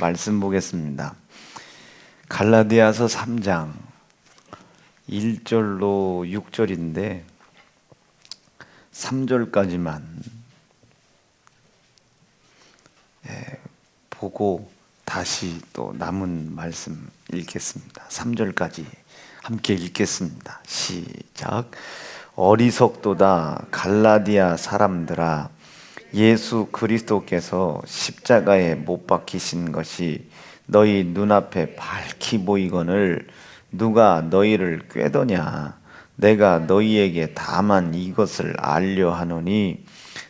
말씀 보겠습니다. 갈라디아서 3장 1절로 6절인데 3절까지만 보고 다시 또 남은 말씀 읽겠습니다. 3절까지 함께 읽겠습니다. 시작. 어리석도다 갈라디아 사람들아, 예수 그리스도께서 십자가에 못 박히신 것이 너희 눈앞에 밝히 보이거늘 누가 너희를 꾀더냐? 내가 너희에게 다만 이것을 알려 하노니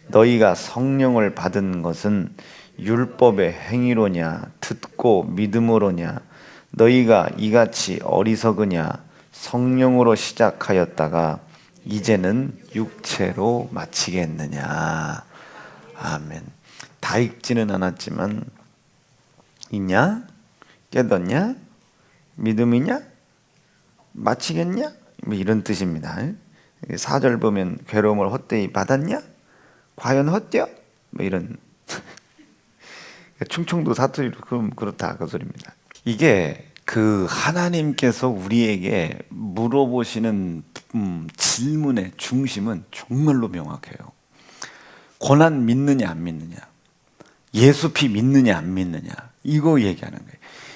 너희가 성령을 받은 것은 율법의 행위로냐 듣고 믿음으로냐? 너희가 이같이 어리석으냐? 성령으로 시작하였다가 이제는 육체로 마치겠느냐? 아멘. 다 읽지는 않았지만 있냐? 깨닫냐? 믿음이냐? 마치겠냐? 뭐 이런 뜻입니다. 4절 보면 괴로움을 헛되이 받았냐? 과연 헛되어? 뭐 이런 충청도 사투리로 그럼 그렇다 그 소리입니다. 이게 그 하나님께서 우리에게 물어보시는 질문의 중심은 정말로 명확해요. 고난 믿느냐 안 믿느냐, 예수 피 믿느냐 안 믿느냐, 이거 얘기하는 거예요.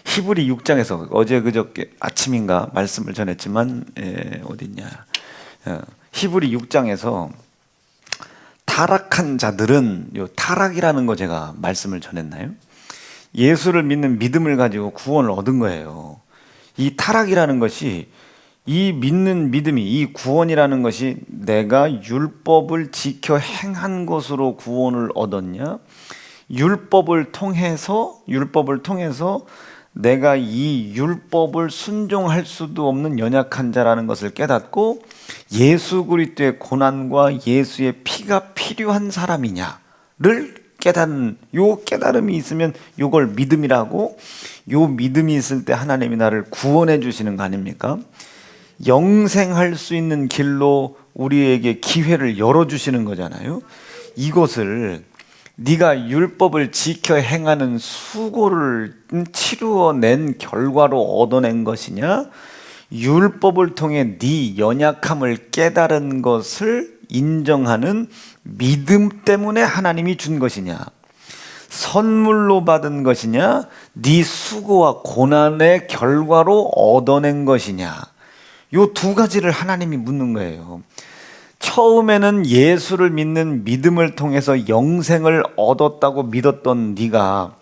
히브리 6장에서 어제 그저께 아침인가 말씀을 전했지만 어딨냐, 히브리 6장에서 타락한 자들은, 요 타락이라는 거 제가 말씀을 전했나요? 예수를 믿는 믿음을 가지고 구원을 얻은 거예요. 이 타락이라는 것이, 이 믿는 믿음이, 이 구원이라는 것이 내가 율법을 지켜 행한 것으로 구원을 얻었냐, 율법을 통해서 내가 이 율법을 순종할 수도 없는 연약한 자라는 것을 깨닫고 예수 그리스도의 고난과 예수의 피가 필요한 사람이냐를 깨닫는, 요 깨달음이 있으면 요걸 믿음이라고, 요 믿음이 있을 때 하나님이 나를 구원해 주시는 거 아닙니까? 영생할 수 있는 길로 우리에게 기회를 열어주시는 거잖아요. 이것을 네가 율법을 지켜 행하는 수고를 치루어낸 결과로 얻어낸 것이냐, 율법을 통해 네 연약함을 깨달은 것을 인정하는 믿음 때문에 하나님이 준 것이냐, 선물로 받은 것이냐, 네 수고와 고난의 결과로 얻어낸 것이냐, 요 두 가지를 하나님이 묻는 거예요. 처음에는 예수를 믿는 믿음을 통해서 영생을 얻었다고 믿었던 네가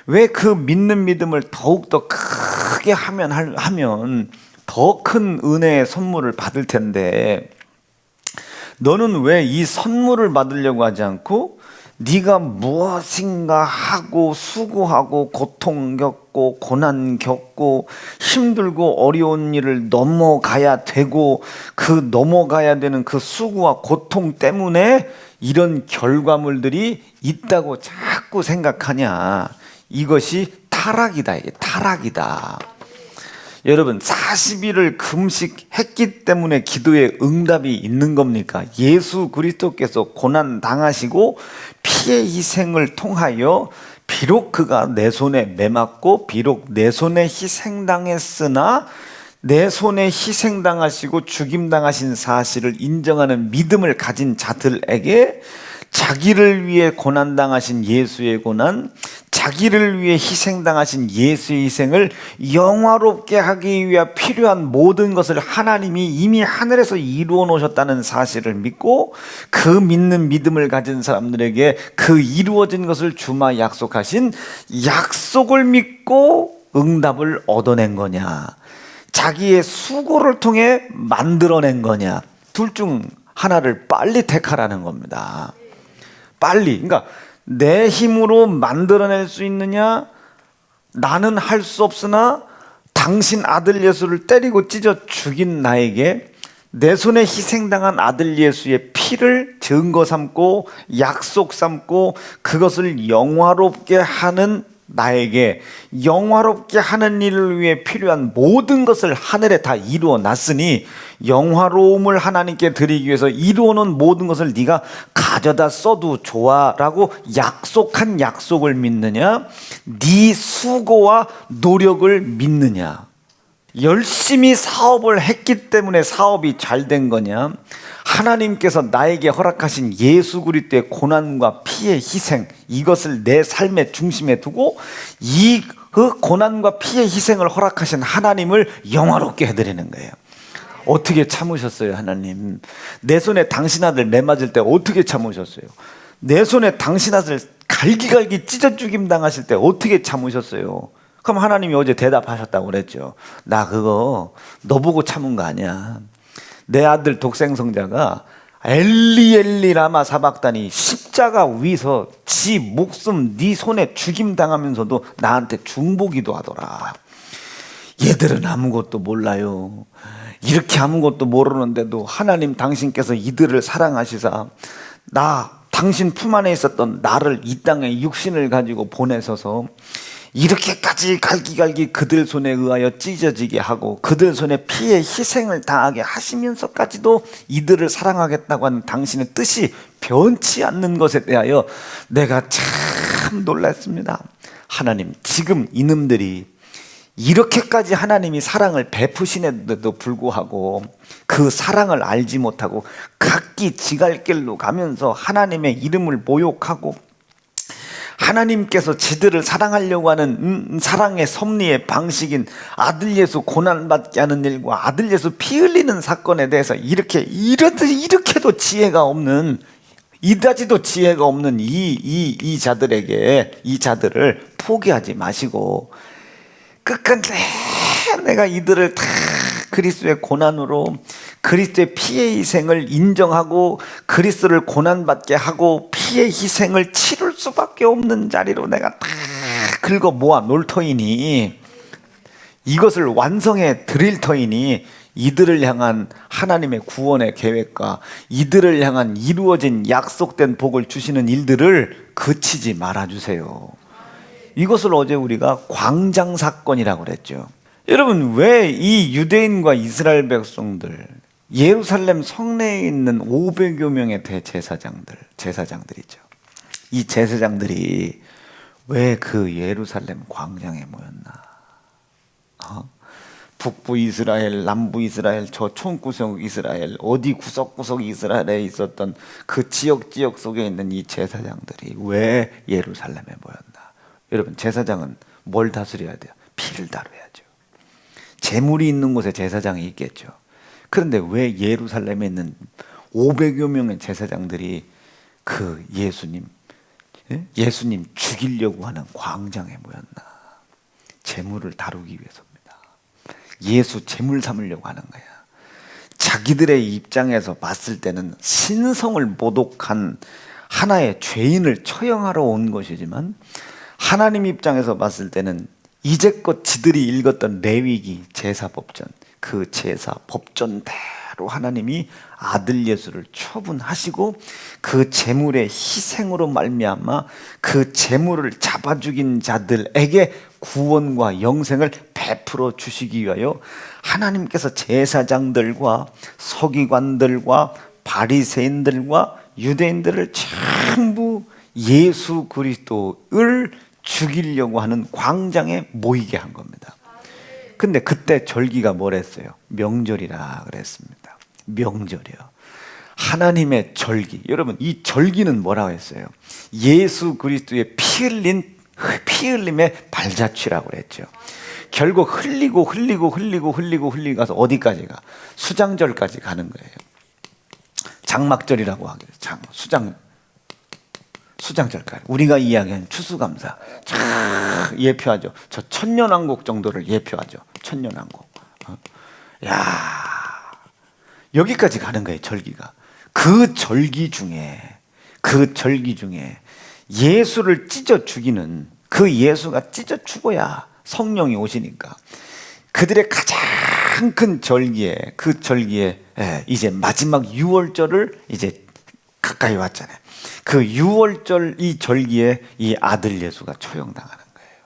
왜 그 믿는 믿음을 더욱더 크게 하면 더 큰 은혜의 선물을 받을 텐데, 너는 왜 이 선물을 받으려고 하지 않고 네가 무엇인가 하고 수고하고 고통 겪고 고난 겪고 힘들고 어려운 일을 넘어가야 되고, 그 넘어가야 되는 그 수고와 고통 때문에 이런 결과물들이 있다고 자꾸 생각하냐? 이것이 타락이다. 이게 타락이다. 여러분, 40일을 금식했기 때문에 기도에 응답이 있는 겁니까? 예수 그리스도께서 고난 당하시고 피의 희생을 통하여 비록 그가 내 손에 매맞고 비록 내 손에 희생당했으나 내 손에 희생당하시고 죽임당하신 사실을 인정하는 믿음을 가진 자들에게 자기를 위해 고난당하신 예수의 고난, 자기를 위해 희생당하신 예수의 희생을 영화롭게 하기 위해 필요한 모든 것을 하나님이 이미 하늘에서 이루어 놓으셨다는 사실을 믿고, 그 믿는 믿음을 가진 사람들에게 그 이루어진 것을 주마 약속하신 약속을 믿고 응답을 얻어낸 거냐, 자기의 수고를 통해 만들어낸 거냐, 둘 중 하나를 빨리 택하라는 겁니다. 빨리. 그러니까 내 힘으로 만들어낼 수 있느냐, 나는 할 수 없으나 당신 아들 예수를 때리고 찢어 죽인 나에게 내 손에 희생당한 아들 예수의 피를 증거 삼고 약속 삼고 그것을 영화롭게 하는 나에게 영화롭게 하는 일을 위해 필요한 모든 것을 하늘에 다 이루어 놨으니 영화로움을 하나님께 드리기 위해서 이루어 놓은 모든 것을 네가 가져다 써도 좋아라고 약속한 약속을 믿느냐? 네 수고와 노력을 믿느냐? 열심히 사업을 했기 때문에 사업이 잘 된 거냐? 하나님께서 나에게 허락하신 예수 그리스도의 고난과 피의 희생, 이것을 내 삶의 중심에 두고 그 고난과 피의 희생을 허락하신 하나님을 영화롭게 해드리는 거예요. 어떻게 참으셨어요, 하나님? 내 손에 당신 아들 내맞을 때 어떻게 참으셨어요? 내 손에 당신 아들 갈기갈기 찢어 죽임 당하실 때 어떻게 참으셨어요? 그럼 하나님이 어제 대답하셨다고 그랬죠. 나 그거 너 보고 참은 거 아니야. 내 아들 독생성자가 엘리 라마 사박다니 십자가 위서 지 목숨 네 손에 죽임 당하면서도 나한테 중보기도 하더라. 얘들은 아무것도 몰라요. 이렇게 아무것도 모르는데도 하나님 당신께서 이들을 사랑하시사 당신 품 안에 있었던 나를 이 땅에 육신을 가지고 보내셔서 이렇게까지 갈기갈기 그들 손에 의하여 찢어지게 하고 그들 손에 피해 희생을 당하게 하시면서까지도 이들을 사랑하겠다고 하는 당신의 뜻이 변치 않는 것에 대하여 내가 참 놀랐습니다. 하나님, 지금 이놈들이 이렇게까지 하나님이 사랑을 베푸시는데도 불구하고 그 사랑을 알지 못하고 각기 지갈길로 가면서 하나님의 이름을 모욕하고 하나님께서 지들을 사랑하려고 하는 사랑의 섭리의 방식인 아들 예수 고난받게 하는 일과 아들 예수 피 흘리는 사건에 대해서 이렇게도 지혜가 없는, 이다지도 지혜가 없는 이 자들을 포기하지 마시고 끝끝내 내가 이들을 다 그리스도의 고난으로 그리스도의 피의 희생을 인정하고 그리스도를 고난받게 하고 피의 희생을 치를 수밖에 없는 자리로 내가 다 긁어 모아 놓을 터이니, 이것을 완성해 드릴 터이니 이들을 향한 하나님의 구원의 계획과 이들을 향한 이루어진 약속된 복을 주시는 일들을 그치지 말아주세요. 이것을 어제 우리가 광장 사건이라고 그랬죠. 여러분, 왜 이 유대인과 이스라엘 백성들, 예루살렘 성내에 있는 500여 명의 제사장들이죠. 이 제사장들이 왜 그 예루살렘 광장에 모였나? 북부 이스라엘, 남부 이스라엘, 저 촌구석 이스라엘, 어디 구석구석 이스라엘에 있었던 그 지역 속에 있는 이 제사장들이 왜 예루살렘에 모였나? 여러분, 제사장은 뭘 다스려야 돼요? 피를 다뤄야죠. 재물이 있는 곳에 제사장이 있겠죠. 그런데 왜 예루살렘에 있는 500여 명의 제사장들이 그 예수님 죽이려고 하는 광장에 모였나? 재물을 다루기 위해서입니다. 예수 재물 삼으려고 하는 거야. 자기들의 입장에서 봤을 때는 신성을 모독한 하나의 죄인을 처형하러 온 것이지만 하나님 입장에서 봤을 때는 이제껏 지들이 읽었던 레위기 제사법전, 그 제사법전대로 하나님이 아들 예수를 처분하시고 그 제물의 희생으로 말미암아 그 제물을 잡아 죽인 자들에게 구원과 영생을 베풀어 주시기 위하여 하나님께서 제사장들과 서기관들과 바리새인들과 유대인들을 전부 예수 그리스도를 죽이려고 하는 광장에 모이게 한 겁니다. 근데 그때 절기가 뭐랬어요? 명절이라 그랬습니다. 명절이요. 하나님의 절기. 여러분, 이 절기는 뭐라고 했어요? 예수 그리스도의 피 흘림의 발자취라고 그랬죠. 결국 흘리고 가서 어디까지 가? 수장절까지 가는 거예요. 장막절이라고 하겠죠. 수장절까지. 우리가 이야기하는 추수감사 예표하죠. 저 천년왕국 정도를 예표하죠. 천년왕국. 여기까지 가는 거예요. 절기가. 그 절기 중에 예수를 찢어 죽이는, 그 예수가 찢어 죽어야 성령이 오시니까 그들의 가장 큰 절기에, 그 절기에 이제 마지막 유월절을 이제 가까이 왔잖아요. 그 유월절 이 절기에 이 아들 예수가 처형당하는 거예요.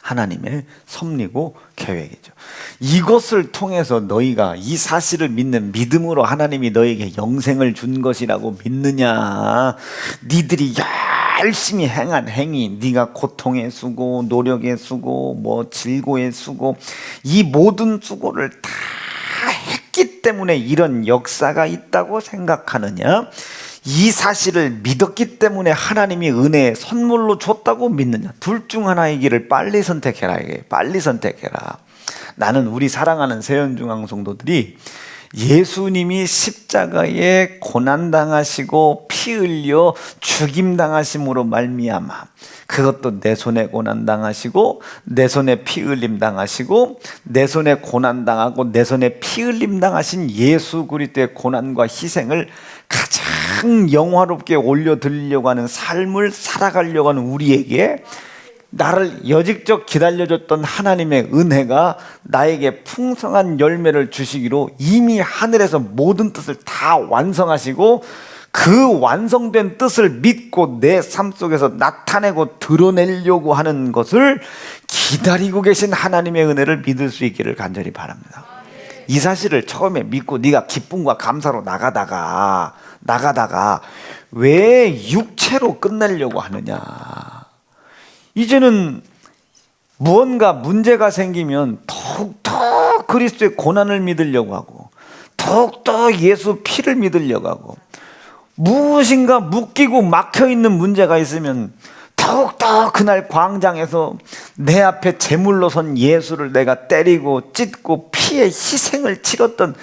하나님의 섭리고 계획이죠. 이것을 통해서 너희가 이 사실을 믿는 믿음으로 하나님이 너에게 영생을 준 것이라고 믿느냐? 니들이 열심히 행한 행위, 네가 고통의 수고, 노력의 수고, 뭐 질고의 수고, 이 모든 수고를 다 했기 때문에 이런 역사가 있다고 생각하느냐? 이 사실을 믿었기 때문에 하나님이 은혜의 선물로 줬다고 믿느냐? 둘 중 하나의 길을 빨리 선택해라. 이게 빨리 선택해라. 나는 우리 사랑하는 세연중앙 성도들이 예수님이 십자가에 고난당하시고 피 흘려 죽임당하심으로 말미암아, 그것도 내 손에 고난당하시고 내 손에 피 흘림당하시고 내 손에 고난당하고 내 손에 피 흘림당하신 예수 그리스도의 고난과 희생을 가장 영화롭게 올려드리려고 하는 삶을 살아가려고 하는 우리에게, 나를 여직접 기다려줬던 하나님의 은혜가 나에게 풍성한 열매를 주시기로 이미 하늘에서 모든 뜻을 다 완성하시고, 그 완성된 뜻을 믿고 내 삶 속에서 나타내고 드러내려고 하는 것을 기다리고 계신 하나님의 은혜를 믿을 수 있기를 간절히 바랍니다. 이 사실을 처음에 믿고 네가 기쁨과 감사로 나가다가 왜 육체로 끝내려고 하느냐? 이제는 무언가 문제가 생기면 더욱더 그리스도의 고난을 믿으려고 하고, 더욱더 예수 피를 믿으려고 하고, 무엇인가 묶이고 막혀있는 문제가 있으면 더욱더 그날 광장에서 내 앞에 제물로 선 예수를 내가 때리고 찢고 피의 희생을 치렀던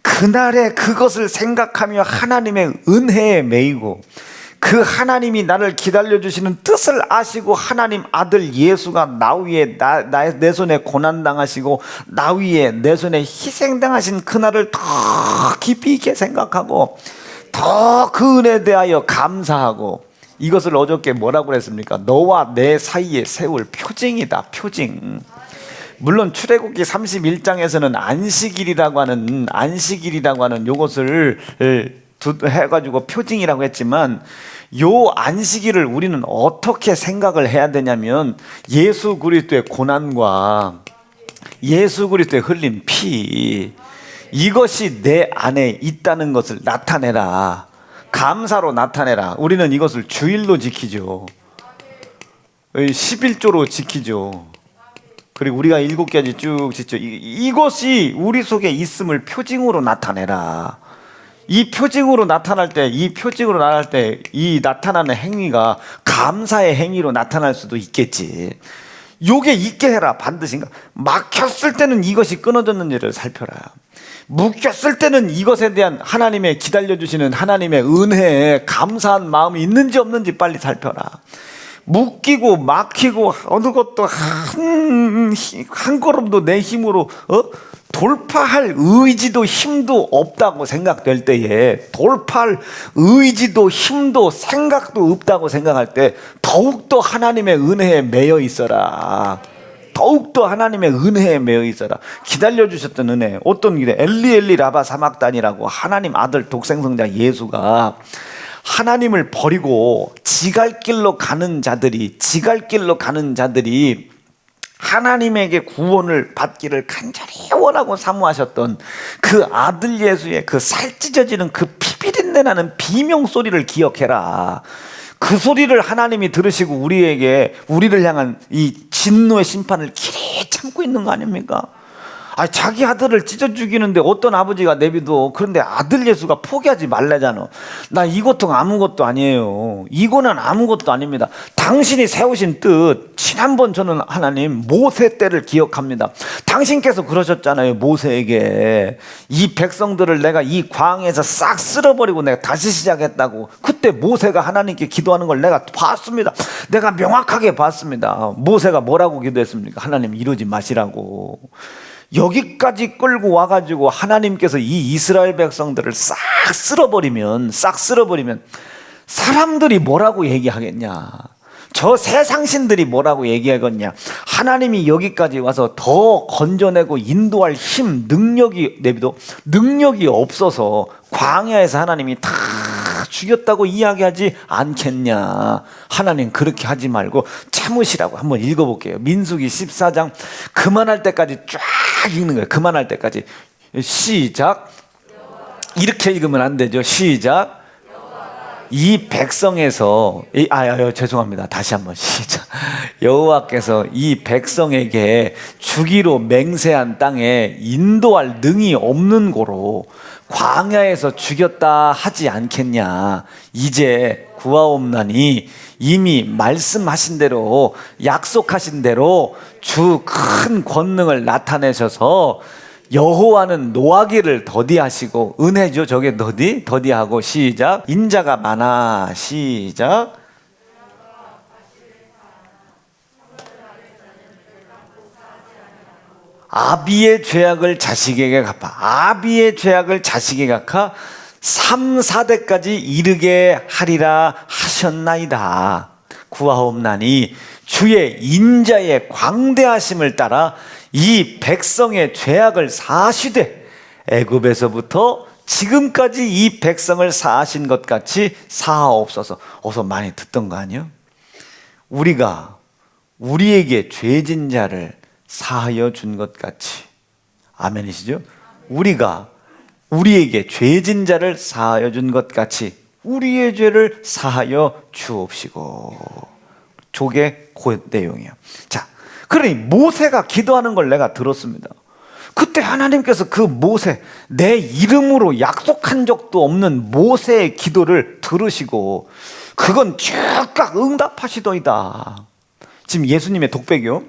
그날의 그것을 생각하며 하나님의 은혜에 매이고, 그 하나님이 나를 기다려주시는 뜻을 아시고 하나님 아들 예수가 나 위에 내 손에 고난당하시고 나 위에 내 손에 희생당하신 그날을 더 깊이 있게 생각하고 더 그 은혜에 대하여 감사하고, 이것을 어저께 뭐라고 그랬습니까? 너와 내 사이에 세울 표징이다. 표징. 물론 출애굽기 31장에서는 안식일이라고 하는 요것을 해가지고 표징이라고 했지만, 요 안식일을 우리는 어떻게 생각을 해야 되냐면, 예수 그리스도의 고난과 예수 그리스도의 흘린 피, 이것이 내 안에 있다는 것을 나타내라. 감사로 나타내라. 우리는 이것을 주일로 지키죠. 11조로 지키죠. 그리고 우리가 7가지 쭉 짓죠. 이것이 우리 속에 있음을 표징으로 나타내라. 이 표징으로 나타날 때, 이 나타나는 행위가 감사의 행위로 나타날 수도 있겠지. 요게 있게 해라. 반드시인가. 막혔을 때는 이것이 끊어졌는지를 살펴라. 묶였을 때는 이것에 대한 하나님의 기다려주시는 하나님의 은혜에 감사한 마음이 있는지 없는지 빨리 살펴라. 묶이고 막히고 어느 것도 한 걸음도 내 힘으로 돌파할 의지도 힘도 없다고 생각될 때에, 돌파할 의지도 힘도 생각도 없다고 생각할 때 더욱더 하나님의 은혜에 매여 있어라. 더욱더 하나님의 은혜에 매여 있어라. 기다려주셨던 은혜. 어떤 길에 엘리 라바 사막단이라고 하나님 아들 독생성자 예수가 하나님을 버리고 지갈길로 가는 자들이 하나님에게 구원을 받기를 간절히 원하고 사모하셨던 그 아들 예수의 그 살 찢어지는 그 피비린내 나는 비명 소리를 기억해라. 그 소리를 하나님이 들으시고 우리를 향한 이 진노의 심판을 길이 참고 있는 거 아닙니까? 자기 아들을 찢어 죽이는데 어떤 아버지가 내비둬. 그런데 아들 예수가 포기하지 말라잖아. 나 이 고통 아무것도 아니에요. 이거는 아무것도 아닙니다. 당신이 세우신 뜻, 지난번 저는 하나님 모세 때를 기억합니다. 당신께서 그러셨잖아요. 모세에게 이 백성들을 내가 이 광에서 싹 쓸어버리고 내가 다시 시작했다고. 그때 모세가 하나님께 기도하는 걸 내가 봤습니다. 내가 명확하게 봤습니다. 모세가 뭐라고 기도했습니까? 하나님 이러지 마시라고. 여기까지 끌고 와가지고 하나님께서 이 이스라엘 백성들을 싹 쓸어버리면 사람들이 뭐라고 얘기하겠냐? 저 세상신들이 뭐라고 얘기하겠냐? 하나님이 여기까지 와서 더 건져내고 인도할 힘, 능력이 없어서 광야에서 하나님이 다 죽였다고 이야기하지 않겠냐. 하나님 그렇게 하지 말고 참으시라고. 한번 읽어볼게요. 민수기 14장 그만할 때까지 쫙 읽는 거예요. 그만할 때까지. 시작. 이렇게 읽으면 안 되죠. 시작. 이 백성에서 죄송합니다. 다시 한번 시작. 여호와께서 이 백성에게 주기로 맹세한 땅에 인도할 능이 없는 고로 광야에서 죽였다 하지 않겠냐. 이제 구하옵나니 이미 말씀하신 대로 약속하신 대로 주 큰 권능을 나타내셔서 여호와는 노하기를 더디하시고 은혜죠. 저게 더디하고 시작. 인자가 많아. 시작. 아비의 죄악을 자식에게 갚아. 아비의 죄악을 자식에게 갚아 3, 4대까지 이르게 하리라 하셨나이다. 구하옵나니 주의 인자의 광대하심을 따라 이 백성의 죄악을 사하시되 애굽에서부터 지금까지 이 백성을 사하신 것 같이 사하옵소서. 어서 많이 듣던 거 아니에요? 우리가 우리에게 죄진 자를 사하여 준 것 같이. 아멘이시죠? 우리가 우리에게 죄진 자를 사하여 준 것 같이 우리의 죄를 사하여 주옵시고. 저게 그 내용이에요. 자, 그러니 모세가 기도하는 걸 내가 들었습니다. 그때 하나님께서 그 모세, 내 이름으로 약속한 적도 없는 모세의 기도를 들으시고 그건 즉각 응답하시더이다. 지금 예수님의 독백이요.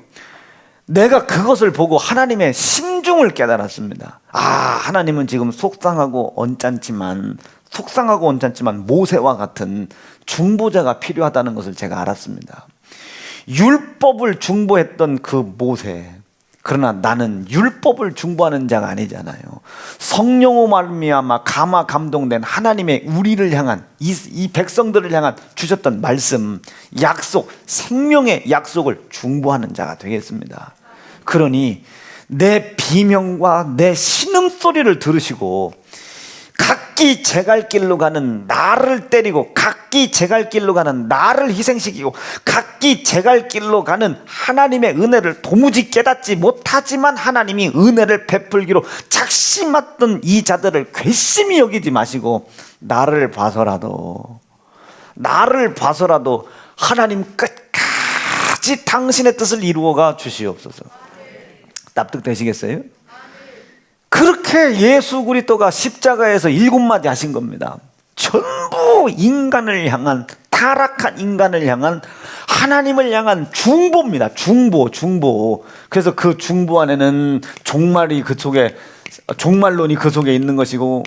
내가 그것을 보고 하나님의 심중을 깨달았습니다. 하나님은 지금 속상하고 언짢지만 모세와 같은 중보자가 필요하다는 것을 제가 알았습니다. 율법을 중보했던 그 모세, 그러나 나는 율법을 중보하는 자가 아니잖아요. 성령으로 말미암아 감동된 하나님의 우리를 향한 이 백성들을 향한 주셨던 말씀, 약속, 생명의 약속을 중보하는 자가 되겠습니다. 그러니 내 비명과 내 신음소리를 들으시고 각기 제 갈 길로 가는 나를 때리고 각기 제 갈 길로 가는 나를 희생시키고 각기 제 갈 길로 가는 하나님의 은혜를 도무지 깨닫지 못하지만 하나님이 은혜를 베풀기로 작심했던 이 자들을 괘씸히 여기지 마시고 나를 봐서라도 하나님 끝까지 당신의 뜻을 이루어가 주시옵소서. 납득되시겠어요? 그렇게 예수 그리스도가 십자가에서 7마디 하신 겁니다. 전부 인간을 향한, 타락한 인간을 향한, 하나님을 향한 중보입니다. 중보. 그래서 그 중보 안에는 종말론이 그 속에 있는 것이고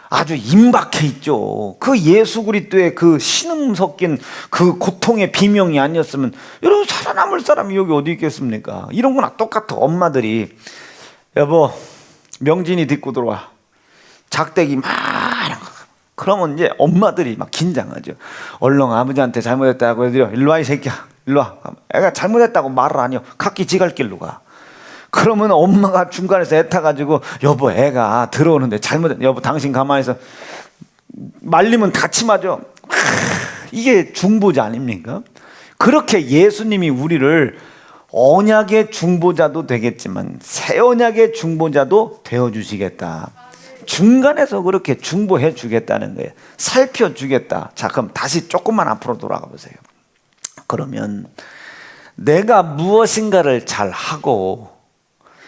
아주 임박해 있죠. 그 예수 그리스도의 그 신음 섞인 그 고통의 비명이 아니었으면 여러분 살아남을 사람이 여기 어디 있겠습니까? 이런 거나 똑같아. 엄마들이 여보 명진이 딛고 들어와. 작대기 막 그러면 이제 엄마들이 막 긴장하죠. 얼른 아버지한테 잘못했다고 해드려. 일로 와 이 새끼야. 일로 와. 애가 잘못했다고 말을 안 해요. 각기 지 갈 길로 가. 그러면 엄마가 중간에서 애타가지고 여보 애가 들어오는데 잘못했. 여보 당신 가만히 있어. 말리면 같이 맞아. 이게 중보자 아닙니까? 그렇게 예수님이 우리를 언약의 중보자도 되겠지만 새 언약의 중보자도 되어주시겠다. 중간에서 그렇게 중보해 주겠다는 거예요. 살펴주겠다. 자, 그럼 다시 조금만 앞으로 돌아가 보세요. 그러면 내가 무엇인가를 잘하고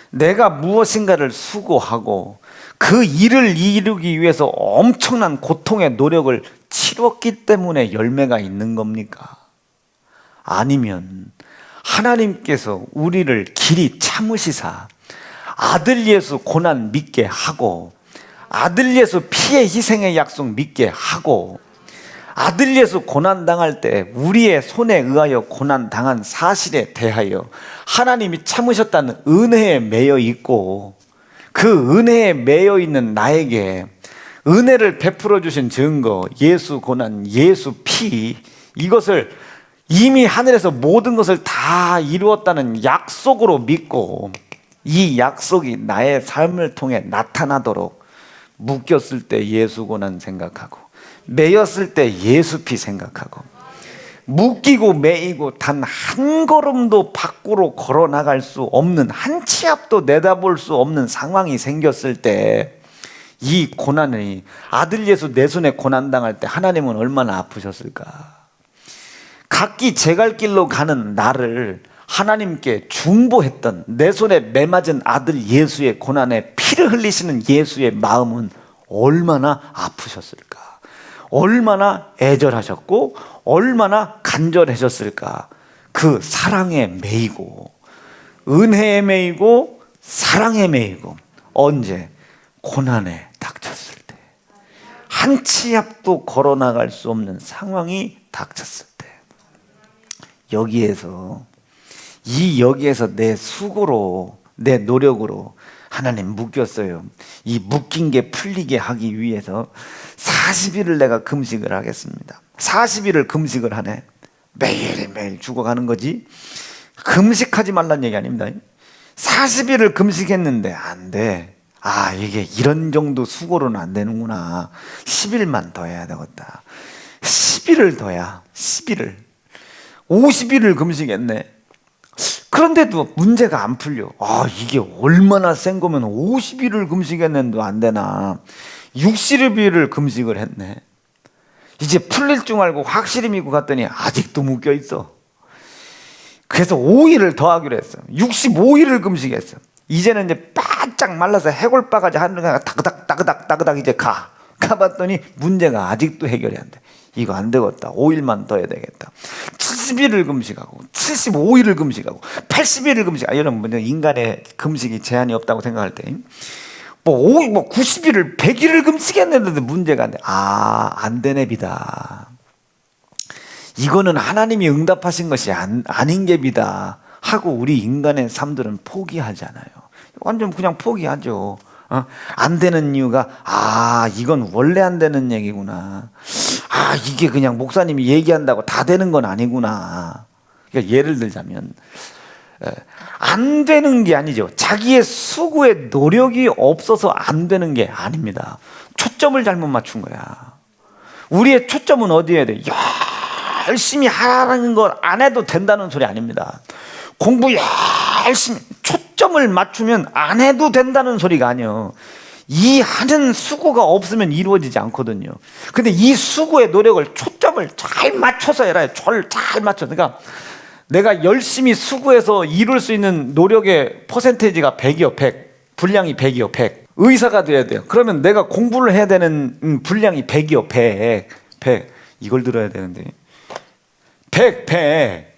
내가 무엇인가를 수고하고 그 일을 이루기 위해서 엄청난 고통의 노력을 치렀기 때문에 열매가 있는 겁니까? 아니면 하나님께서 우리를 길이 참으시사 아들 예수 고난 믿게 하고 아들 예수 피의 희생의 약속 믿게 하고 아들 예수 고난 당할 때 우리의 손에 의하여 고난 당한 사실에 대하여 하나님이 참으셨다는 은혜에 매여 있고 그 은혜에 매여 있는 나에게 은혜를 베풀어 주신 증거, 예수 고난, 예수 피, 이것을 이미 하늘에서 모든 것을 다 이루었다는 약속으로 믿고 이 약속이 나의 삶을 통해 나타나도록 묶였을 때 예수 고난 생각하고 매였을 때 예수 피 생각하고, 묶이고 매이고 단 한 걸음도 밖으로 걸어 나갈 수 없는, 한 치 앞도 내다볼 수 없는 상황이 생겼을 때, 이 고난이, 아들 예수 내 손에 고난 당할 때 하나님은 얼마나 아프셨을까. 각기 제 갈 길로 가는 나를 하나님께 중보했던, 내 손에 매맞은 아들 예수의 고난에 피를 흘리시는 예수의 마음은 얼마나 아프셨을까. 얼마나 애절하셨고 얼마나 간절하셨을까. 그 사랑에 매이고 은혜에 매이고 사랑에 매이고, 언제? 고난에 닥쳤을 때, 한 치 앞도 걸어 나갈 수 없는 상황이 닥쳤을 때, 여기에서 내 수고로, 내 노력으로 하나님 묶였어요. 이 묶인 게 풀리게 하기 위해서 40일을 내가 금식을 하겠습니다. 40일을 금식을 하네. 매일매일 죽어가는 거지. 금식하지 말란 얘기 아닙니다. 40일을 금식했는데 안 돼. 아, 이게 이런 정도 수고로는 안 되는구나. 10일만 더 해야 되겠다. 10일을 더야. 11일 50일을 금식했네. 그런데도 문제가 안 풀려. 아, 이게 얼마나 센 거면 50일을 금식했는데도 안 되나. 60일을 금식을 했네. 이제 풀릴 줄 알고 확실히 믿고 갔더니 아직도 묶여 있어. 그래서 5일을 더 하기로 했어. 65일을 금식했어. 이제는 이제 바짝 말라서 해골바가지 하는 거야. 따그닥 이제 가봤더니 문제가 아직도 해결이 안 돼. 이거 안 되겠다. 5일만 더 해야 되겠다. 70일을 금식하고 75일을 금식하고 80일을 금식하고, 여러분 인간의 금식이 제한이 없다고 생각할 때 90일을 100일을 금식했는데도 문제가 안 돼. 아, 안 되네 비다. 이거는 하나님이 응답하신 것이 아닌 게 비다 하고 우리 인간의 삶들은 포기하잖아요. 완전 그냥 포기하죠. 안 되는 이유가, 아, 이건 원래 안 되는 얘기구나. 아, 이게 그냥 목사님이 얘기한다고 다 되는 건 아니구나. 그러니까 예를 들자면, 안 되는 게 아니죠. 자기의 수고의 노력이 없어서 안 되는 게 아닙니다. 초점을 잘못 맞춘 거야. 우리의 초점은 어디에 돼? 열심히 하라는 걸 안 해도 된다는 소리 아닙니다. 공부 열심히, 초점을 맞추면 안 해도 된다는 소리가 아니에요. 이 하는 수고가 없으면 이루어지지 않거든요. 근데 이 수고의 노력을 초점을 잘 맞춰서 해라. 잘 맞춰. 그러니까 내가 열심히 수고해서 이룰 수 있는 노력의 퍼센테이지가 100이요, 100. 분량이 100이요, 100. 의사가 돼야 돼요. 그러면 내가 공부를 해야 되는 분량이 100이요, 100. 이걸 들어야 되는데. 100.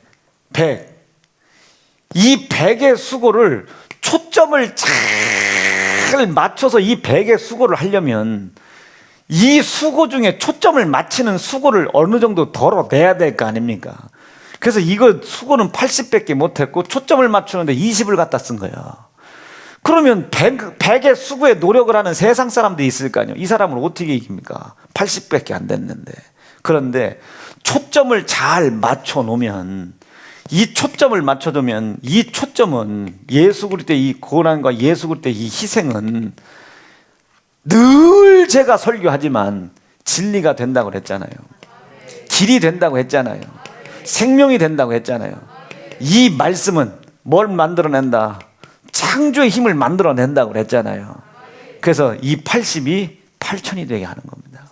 이 100의 수고를, 초점을 잘 맞춰서 이 100의 수고를 하려면 이 수고 중에 초점을 맞추는 수고를 어느 정도 덜어내야 될 거 아닙니까? 그래서 이거 수고는 80밖에 못했고 초점을 맞추는데 20을 갖다 쓴 거예요. 그러면 100의 수고에 노력을 하는 세상 사람들이 있을 거 아니에요. 이 사람을 어떻게 이깁니까? 80밖에 안 됐는데. 그런데 초점을 잘 맞춰 놓으면, 이 초점을 맞춰두면, 이 초점은 예수 그리스도의 이 고난과 예수 그리스도의 이 희생은 늘 제가 설교하지만 진리가 된다고 했잖아요. 길이 된다고 했잖아요. 생명이 된다고 했잖아요. 이 말씀은 뭘 만들어낸다? 창조의 힘을 만들어낸다고 했잖아요. 그래서 이 80이 8천이 되게 하는 겁니다.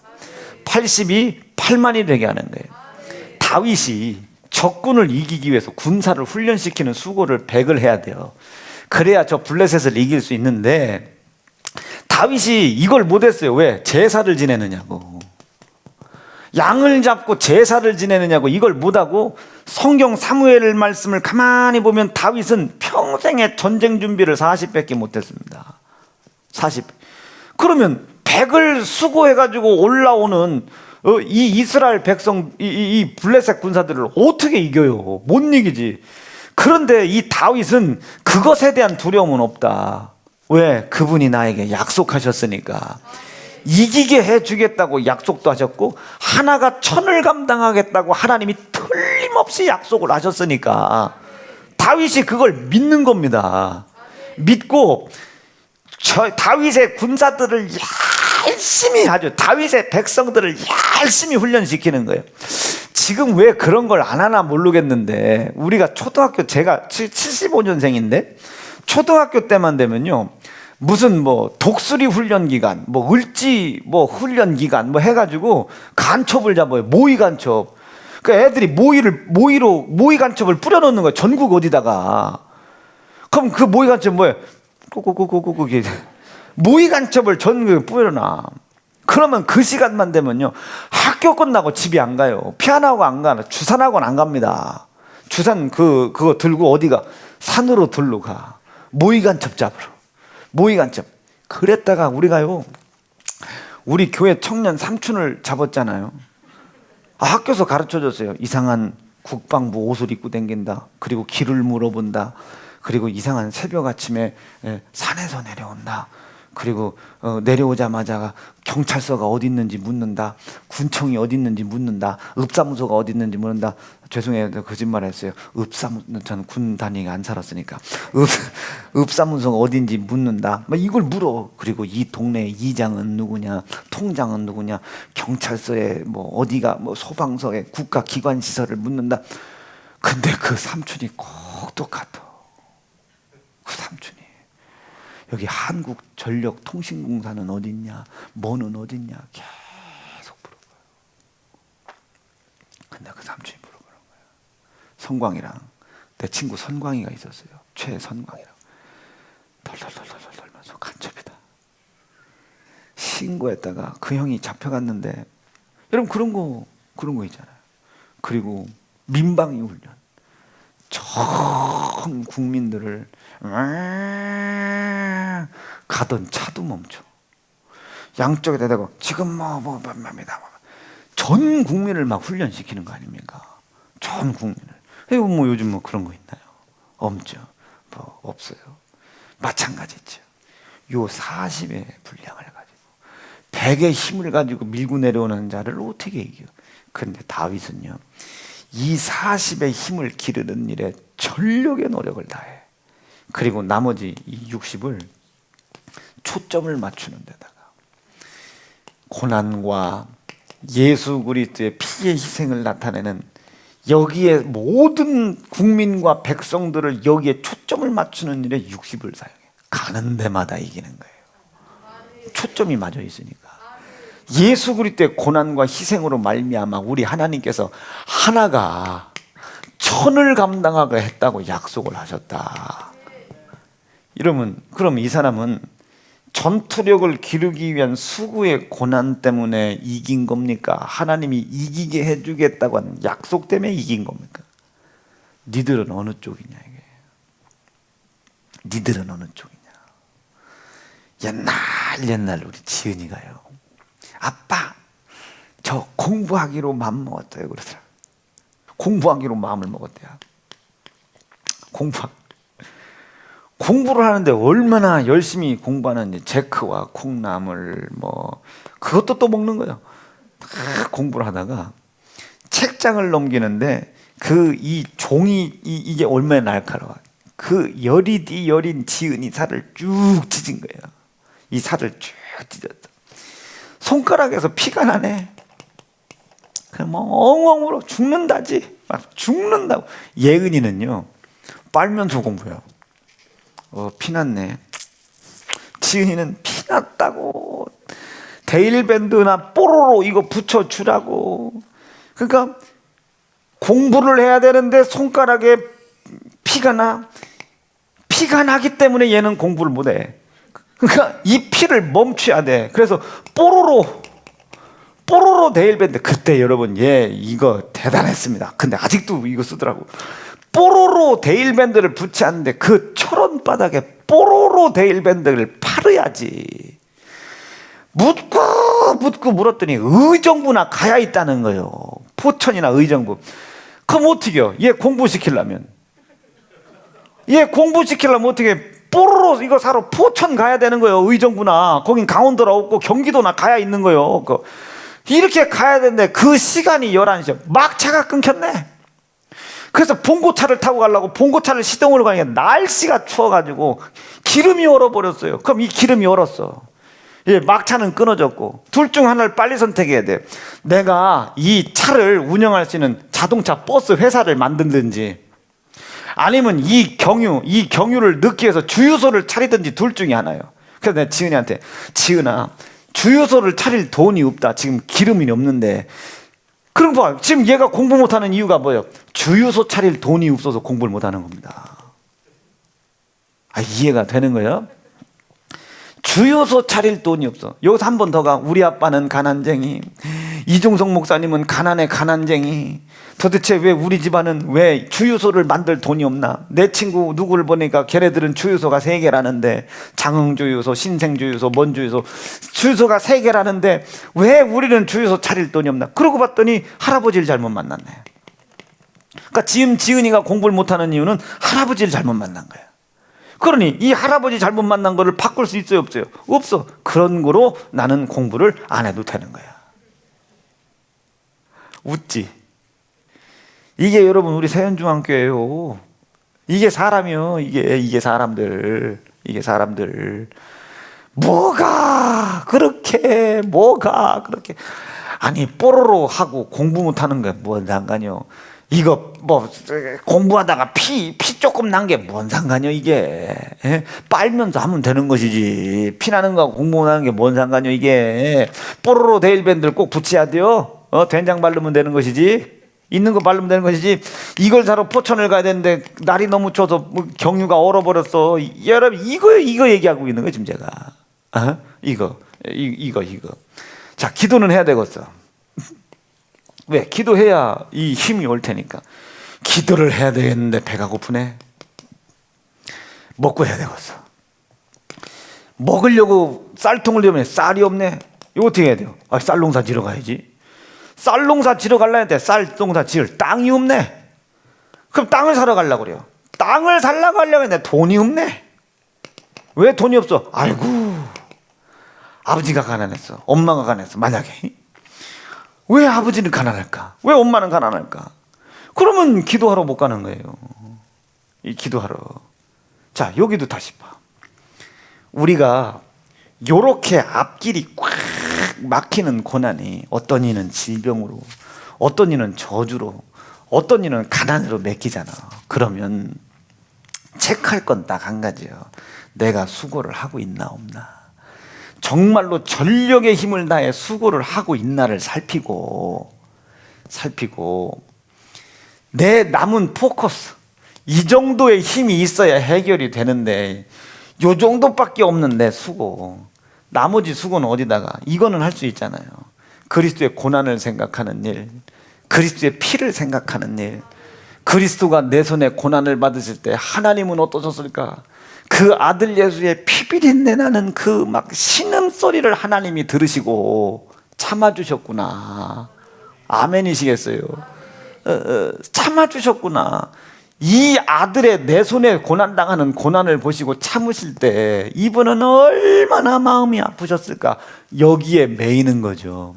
80이 8만이 되게 하는 거예요. 다윗이 적군을 이기기 위해서 군사를 훈련시키는 수고를 100을 해야 돼요. 그래야 저 블레셋을 이길 수 있는데 다윗이 이걸 못했어요. 왜? 제사를 지내느냐고. 양을 잡고 제사를 지내느냐고 이걸 못하고, 성경 사무엘 말씀을 가만히 보면 다윗은 평생의 전쟁 준비를 40밖에 못했습니다. 40. 그러면 100을 수고해가지고 올라오는 이 이스라엘 백성, 이 블레셋 군사들을 어떻게 이겨요? 못 이기지. 그런데 이 다윗은 그것에 대한 두려움은 없다. 왜? 그분이 나에게 약속하셨으니까. 이기게 해주겠다고 약속도 하셨고, 하나가 천을 감당하겠다고 하나님이 틀림없이 약속을 하셨으니까 다윗이 그걸 믿는 겁니다. 믿고 다윗의 군사들을 열심히 아주 다윗의 백성들을 열심히 훈련시키는 거예요. 지금 왜 그런 걸 안 하나 모르겠는데, 우리가 초등학교, 제가 75년생인데 초등학교 때만 되면요, 무슨 뭐 독수리 훈련 기간, 뭐 을지 뭐 훈련 기간 뭐 해가지고 간첩을 잡아요. 모의 간첩. 그 애들이 모의 간첩을 뿌려놓는 거예요. 전국 어디다가. 그럼 그 모의 간첩 뭐예요? 꼬꼬꼬꼬꼬 모의 간첩을 전국에 뿌려놔. 그러면 그 시간만 되면요, 학교 끝나고 집에 안 가요. 피아노학원 안 가요. 주산학원 안 갑니다. 주산 그거 들고 어디가 산으로 들러 가. 모의 간첩 잡으러. 모의 간첩. 그랬다가 우리가요, 우리 교회 청년 삼촌을 잡았잖아요. 학교에서 가르쳐줬어요. 이상한 국방부 옷을 입고 댕긴다. 그리고 길을 물어본다. 그리고 이상한 새벽 아침에 산에서 내려온다. 그리고 내려오자마자 경찰서가 어디 있는지 묻는다. 군청이 어디 있는지 묻는다. 읍사무소가 어디 있는지 묻는다. 죄송해요, 거짓말했어요. 저는 군 다니기 안 살았으니까. 읍사무소가 어딘지 묻는다. 막 이걸 물어. 그리고 이 동네 이장은 누구냐, 통장은 누구냐, 경찰서에 뭐 어디가 뭐 소방서에 국가기관 시설을 묻는다. 근데 그 삼촌이 꼭 똑같아. 그 삼촌이 여기 한국전력통신공사는 어딨냐, 뭐는 어딨냐 계속 물어봐요. 근데 그 삼촌이 물어보는 거예요. 선광이랑, 내 친구 선광이가 있었어요. 최선광이랑. 덜덜덜덜 떨면서 간첩이다. 신고했다가 그 형이 잡혀갔는데, 여러분 그런 거 있잖아요. 그리고 민방위 훈련. 전 국민들을 가던 차도 멈춰. 양쪽에다 대고 지금 뭡니다. 전 국민을 막 훈련시키는 거 아닙니까? 전 국민을. 뭐 요즘 뭐 그런 거 있나요? 없죠. 뭐 없어요. 마찬가지죠. 요 40의 분량을 가지고 100의 힘을 가지고 밀고 내려오는 자를 어떻게 이겨? 그런데 다윗은요, 이 40의 힘을 기르는 일에 전력의 노력을 다해. 그리고 나머지 이 60을 초점을 맞추는 데다가 고난과 예수 그리스도의 피의 희생을 나타내는, 여기에 모든 국민과 백성들을 여기에 초점을 맞추는 일에 60을 사용해. 가는 데마다 이기는 거예요. 초점이 맞아 있으니까. 예수 그리스도의 고난과 희생으로 말미암아 우리 하나님께서 하나가 천을 감당하게 했다고 약속을 하셨다. 이러면 그럼 이 사람은 전투력을 기르기 위한 수구의 고난 때문에 이긴 겁니까? 하나님이 이기게 해주겠다고 하는 약속 때문에 이긴 겁니까? 니들은 어느 쪽이냐 이게. 니들은 어느 쪽이냐. 옛날 우리 지은이가요, 아빠 저 공부하기로 마음 먹었어요 그러더라. 공부하기로 마음을 먹었대요. 공부를 하는데 얼마나 열심히 공부하는지, 제크와 콩나물 뭐 그것도 또 먹는 거예요. 다 공부를 하다가 책장을 넘기는데 이 종이 이게 얼마나 날카로워. 그 여린 지은이 살을 쭉 찢은 거예요. 이 살을 쭉 찢었어. 손가락에서 피가 나네. 그냥 뭐 엉엉 울어. 죽는다지. 막 죽는다고. 예은이는요, 빨면서 공부해요. 피났네. 지은이는 피났다고. 데일밴드나 뽀로로 이거 붙여주라고. 그러니까 공부를 해야 되는데 손가락에 피가 나기 때문에 얘는 공부를 못해. 그러니까 이 피를 멈춰야 돼. 그래서 뽀로로 데일밴드. 그때 여러분 이거 대단했습니다. 근데 아직도 이거 쓰더라고. 뽀로로 데일밴드를 붙였는데 그 철원바닥에 뽀로로 데일밴드를 팔아야지. 묻고 물었더니 의정부나 가야 있다는 거예요. 포천이나 의정부. 그럼 어떻게 해요? 얘 공부시키려면 어떻게 뽀로로 이거 사러 포천 가야 되는 거예요. 의정부나. 거긴 강원도라 없고 경기도나 가야 있는 거예요. 이렇게 가야 되는데 그 시간이 11시요. 막 차가 끊겼네. 그래서 봉고차를 타고 가려고 봉고차를 시동으로 가니까 날씨가 추워가지고 기름이 얼어버렸어요. 그럼 이 기름이 얼었어. 예, 막차는 끊어졌고 둘 중 하나를 빨리 선택해야 돼요. 내가 이 차를 운영할 수 있는 자동차 버스 회사를 만든든지 아니면 이 경유를 넣기 위해서 주유소를 차리든지 둘 중에 하나예요. 그래서 내가 지은이한테 지은아 주유소를 차릴 돈이 없다. 지금 기름이 없는데. 그럼 봐. 지금 얘가 공부 못하는 이유가 뭐예요? 주유소 차릴 돈이 없어서 공부를 못하는 겁니다. 이해가 되는 거예요? 주유소 차릴 돈이 없어. 여기서 한 번 더 가. 우리 아빠는 가난쟁이. 이중성 목사님은 가난의 가난쟁이. 도대체 왜 우리 집안은 왜 주유소를 만들 돈이 없나? 내 친구 누구를 보니까 걔네들은 주유소가 3개라는데 장흥주유소, 신생주유소, 뭔주유소 주유소가 3개라는데 왜 우리는 주유소 차릴 돈이 없나? 그러고 봤더니 할아버지를 잘못 만났네. 그러니까 지금 지은이가 공부를 못하는 이유는 할아버지를 잘못 만난 거야. 그러니 이 할아버지 잘못 만난 거를 바꿀 수 있어요 없어요? 없어. 그런 거로 나는 공부를 안 해도 되는 거야. 웃지? 이게 여러분 우리 세연중앙교회요. 이게 사람이요. 이게 사람들. 뭐가 그렇게 아니 뽀로로 하고 공부 못하는 게 뭔 상관이요? 이거 뭐 공부하다가 피 조금 난 게 뭔 상관이요 이게? 예? 빨면서 하면 되는 것이지. 피 나는 거하고 공부 못하는 게 뭔 상관이요 이게? 뽀로로 데일밴드를 꼭 붙여야 돼요? 된장 바르면 되는 것이지. 있는 거 바르면 되는 것이지. 이걸 사러 포천을 가야 되는데 날이 너무 추워서 뭐 경유가 얼어버렸어. 여러분 이거 얘기하고 있는 거 지금 제가. 이거. 자, 기도는 해야 되겠어. 왜? 기도해야 이 힘이 올 테니까. 기도를 해야 되겠는데 배가 고프네. 먹고 해야 되겠어. 먹으려고 쌀통을 내면 쌀이 없네. 이거 어떻게 해야 돼요? 쌀 농사 지러 가야지. 쌀 농사 지러 가려고 했는데 쌀 농사 지을 땅이 없네. 그럼 땅을 사러 가려고 그래요. 땅을 살려고 하려고 했는데 돈이 없네. 왜 돈이 없어? 아이고, 아버지가 가난했어. 엄마가 가난했어. 만약에 왜 아버지는 가난할까? 왜 엄마는 가난할까? 그러면 기도하러 못 가는 거예요. 이 기도하러. 자, 여기도 다시 봐. 우리가 요렇게 앞길이 꽉 막히는 고난이 어떤 이는 질병으로, 어떤 이는 저주로, 어떤 이는 가난으로 맡기잖아. 그러면 체크할 건 딱 한 가지예요. 내가 수고를 하고 있나 없나. 정말로 전력의 힘을 다해 수고를 하고 있나를 살피고 내 남은 포커스, 이 정도의 힘이 있어야 해결이 되는데 요 정도밖에 없는 내 수고, 나머지 수고는 어디다가? 이거는 할 수 있잖아요. 그리스도의 고난을 생각하는 일, 그리스도의 피를 생각하는 일. 그리스도가 내 손에 고난을 받으실 때 하나님은 어떠셨을까? 그 아들 예수의 피비린내 나는 그 막 신음소리를 하나님이 들으시고 참아주셨구나. 아멘이시겠어요? 참아주셨구나. 이 아들의 내 손에 고난당하는 고난을 보시고 참으실 때 이분은 얼마나 마음이 아프셨을까? 여기에 매이는 거죠.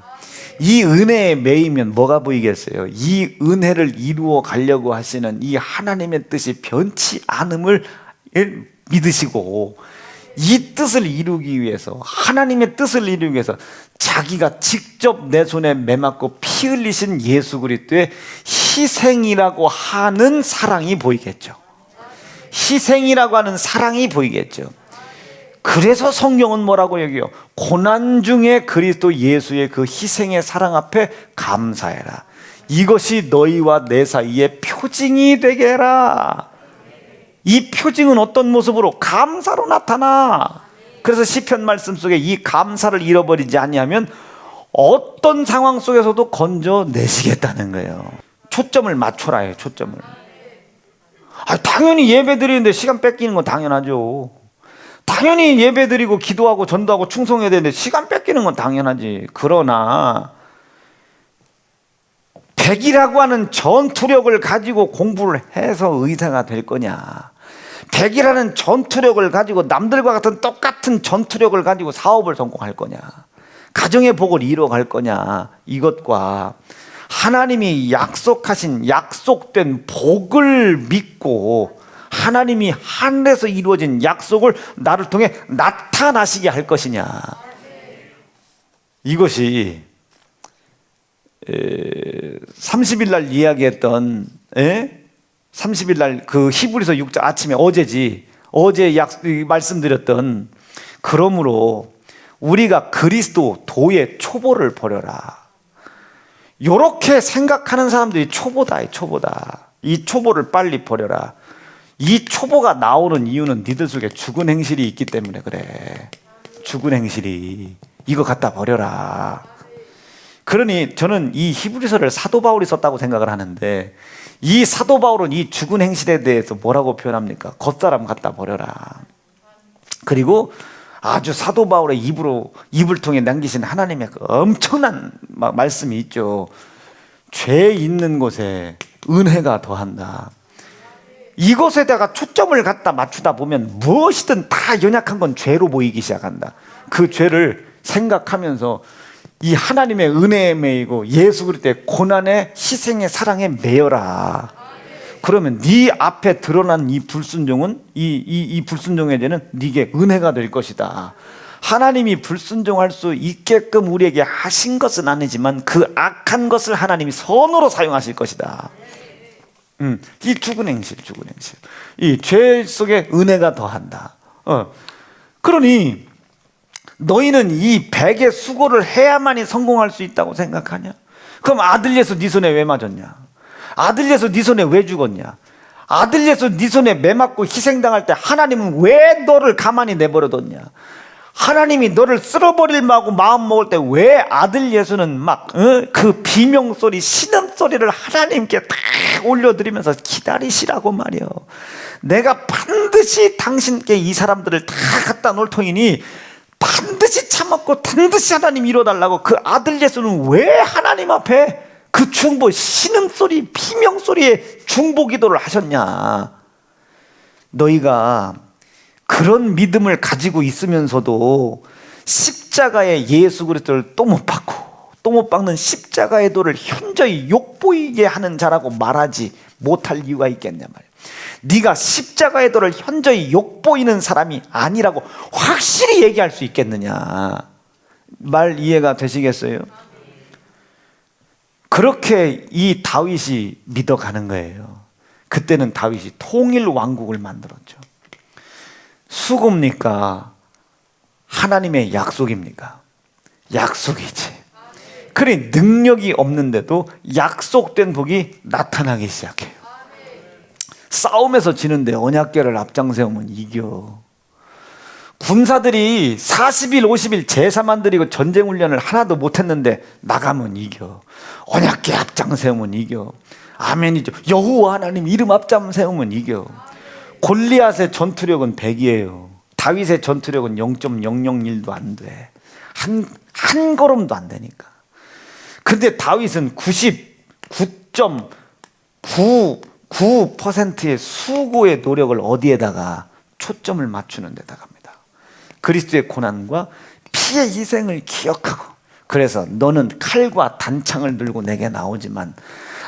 이 은혜에 매이면 뭐가 보이겠어요? 이 은혜를 이루어 가려고 하시는 이 하나님의 뜻이 변치 않음을 믿으시고, 이 뜻을 이루기 위해서, 하나님의 뜻을 이루기 위해서 자기가 직접 내 손에 매맞고 피 흘리신 예수 그리스도의 희생이라고 하는 사랑이 보이겠죠. 희생이라고 하는 사랑이 보이겠죠. 그래서 성경은 뭐라고 얘기해요? 고난 중에 그리스도 예수의 그 희생의 사랑 앞에 감사해라. 이것이 너희와 내 사이에 표징이 되게 해라. 이 표징은 어떤 모습으로? 감사로 나타나. 그래서 시편 말씀 속에 이 감사를 잃어버리지 아니하면 어떤 상황 속에서도 건져내시겠다는 거예요. 초점을 맞춰라요. 초점을. 당연히 예배 드리는데 시간 뺏기는 건 당연하죠. 당연히 예배 드리고 기도하고 전도하고 충성해야 되는데 시간 뺏기는 건 당연하지. 그러나 100이라고 하는 전투력을 가지고 공부를 해서 의사가 될 거냐, 100이라는 전투력을 가지고 남들과 같은 똑같은 전투력을 가지고 사업을 성공할 거냐, 가정의 복을 이뤄갈 거냐, 이것과 하나님이 약속하신 약속된 복을 믿고 하나님이 하늘에서 이루어진 약속을 나를 통해 나타나시게 할 것이냐, 이것이 30일 날 이야기했던 30일 날 그 히브리서 6장 아침에 어제 말씀드렸던, 그러므로 우리가 그리스도 도의 초보를 버려라. 요렇게 생각하는 사람들이 초보다. 이 초보를 빨리 버려라. 이 초보가 나오는 이유는 니들 속에 죽은 행실이 있기 때문에 그래. 죽은 행실이. 이거 갖다 버려라. 그러니 저는 이 히브리서를 사도 바울이 썼다고 생각을 하는데, 이 사도 바울은 이 죽은 행실에 대해서 뭐라고 표현합니까? 겉사람 갖다 버려라. 그리고 아주 사도 바울의 입을 통해 남기신 하나님의 그 엄청난 말씀이 있죠. 죄 있는 곳에 은혜가 더한다. 이것에다가 초점을 갖다 맞추다 보면 무엇이든 다 연약한 건 죄로 보이기 시작한다. 그 죄를 생각하면서 이 하나님의 은혜에 매이고 예수 그리스도의 고난의 희생의 사랑에 매여라. 그러면 네 앞에 드러난 이 불순종은 이 불순종의 죄는 네게 은혜가 될 것이다. 하나님이 불순종할 수 있게끔 우리에게 하신 것은 아니지만 그 악한 것을 하나님이 선으로 사용하실 것이다. 이 죽은 행실. 이 죄 속에 은혜가 더한다. 그러니 너희는 이 백의 수고를 해야만이 성공할 수 있다고 생각하냐? 그럼 아들 예수 네 손에 왜 맞았냐? 아들 예수 네 손에 왜 죽었냐? 아들 예수 네 손에 매 맞고 희생당할 때 하나님은 왜 너를 가만히 내버려뒀냐? 하나님이 너를 쓸어버릴 마음 먹을 때 왜 아들 예수는 막 그 비명소리, 신음소리를 하나님께 다 올려드리면서 기다리시라고 말이요. 내가 반드시 당신께 이 사람들을 다 갖다 놓을 터이니 반드시 참았고 반드시 하나님 이뤄달라고. 그 아들 예수는 왜 하나님 앞에 그 중보, 신음소리, 비명소리에 중보 기도를 하셨냐? 너희가 그런 믿음을 가지고 있으면서도 십자가의 예수 그리스도를 또 못 박는 십자가의 도를 현저히 욕보이게 하는 자라고 말하지 못할 이유가 있겠냐 말이야. 네가 십자가의 도를 현저히 욕보이는 사람이 아니라고 확실히 얘기할 수 있겠느냐. 말 이해가 되시겠어요? 그렇게 이 다윗이 믿어가는 거예요. 그때는 다윗이 통일 왕국을 만들었죠. 수고입니까? 하나님의 약속입니까? 약속이지. 그래, 능력이 없는데도 약속된 복이 나타나기 시작해요. 싸움에서 지는데 언약궤를 앞장세우면 이겨. 군사들이 40일 50일 제사만 드리고 전쟁 훈련을 하나도 못했는데 나가면 이겨. 언약궤 앞장세우면 이겨. 아멘이죠. 여호와 하나님 이름 앞장세우면 이겨. 골리앗의 전투력은 100이에요. 다윗의 전투력은 0.001도 안 돼. 한 걸음도 안 되니까. 근데 다윗은 99.99%의 수고의 노력을 어디에다가 초점을 맞추는 데다 갑니다. 그리스도의 고난과 피의 희생을 기억하고. 그래서 너는 칼과 단창을 들고 내게 나오지만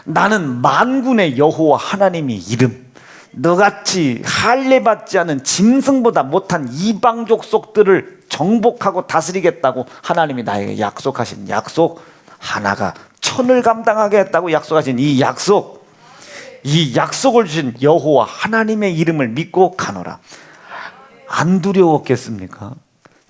나는 만군의 여호와 하나님의 이름, 너같이 할례받지 않은 짐승보다 못한 이방 족속들을 정복하고 다스리겠다고 하나님이 나에게 약속하신 약속 하나가 천을 감당하게 했다고 약속하신 이 약속을 주신 여호와 하나님의 이름을 믿고 가노라. 안 두려웠겠습니까?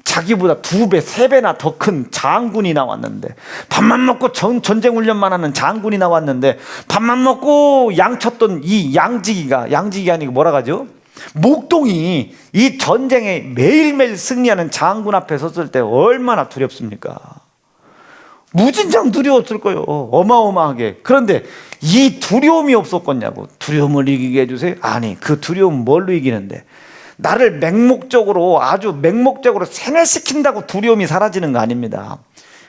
자기보다 2배, 3배나 더 큰 장군이 나왔는데, 밥만 먹고 전쟁 훈련만 하는 장군이 나왔는데, 밥만 먹고 양 쳤던 이 양지기가 아니고 뭐라 하죠? 목동이 이 전쟁에 매일매일 승리하는 장군 앞에 섰을 때 얼마나 두렵습니까? 무진장 두려웠을 거예요. 어마어마하게. 그런데 이 두려움이 없었겠냐고. 두려움을 이기게 해주세요? 아니, 그 두려움은 뭘로 이기는데? 나를 아주 맹목적으로 세뇌시킨다고 두려움이 사라지는 거 아닙니다.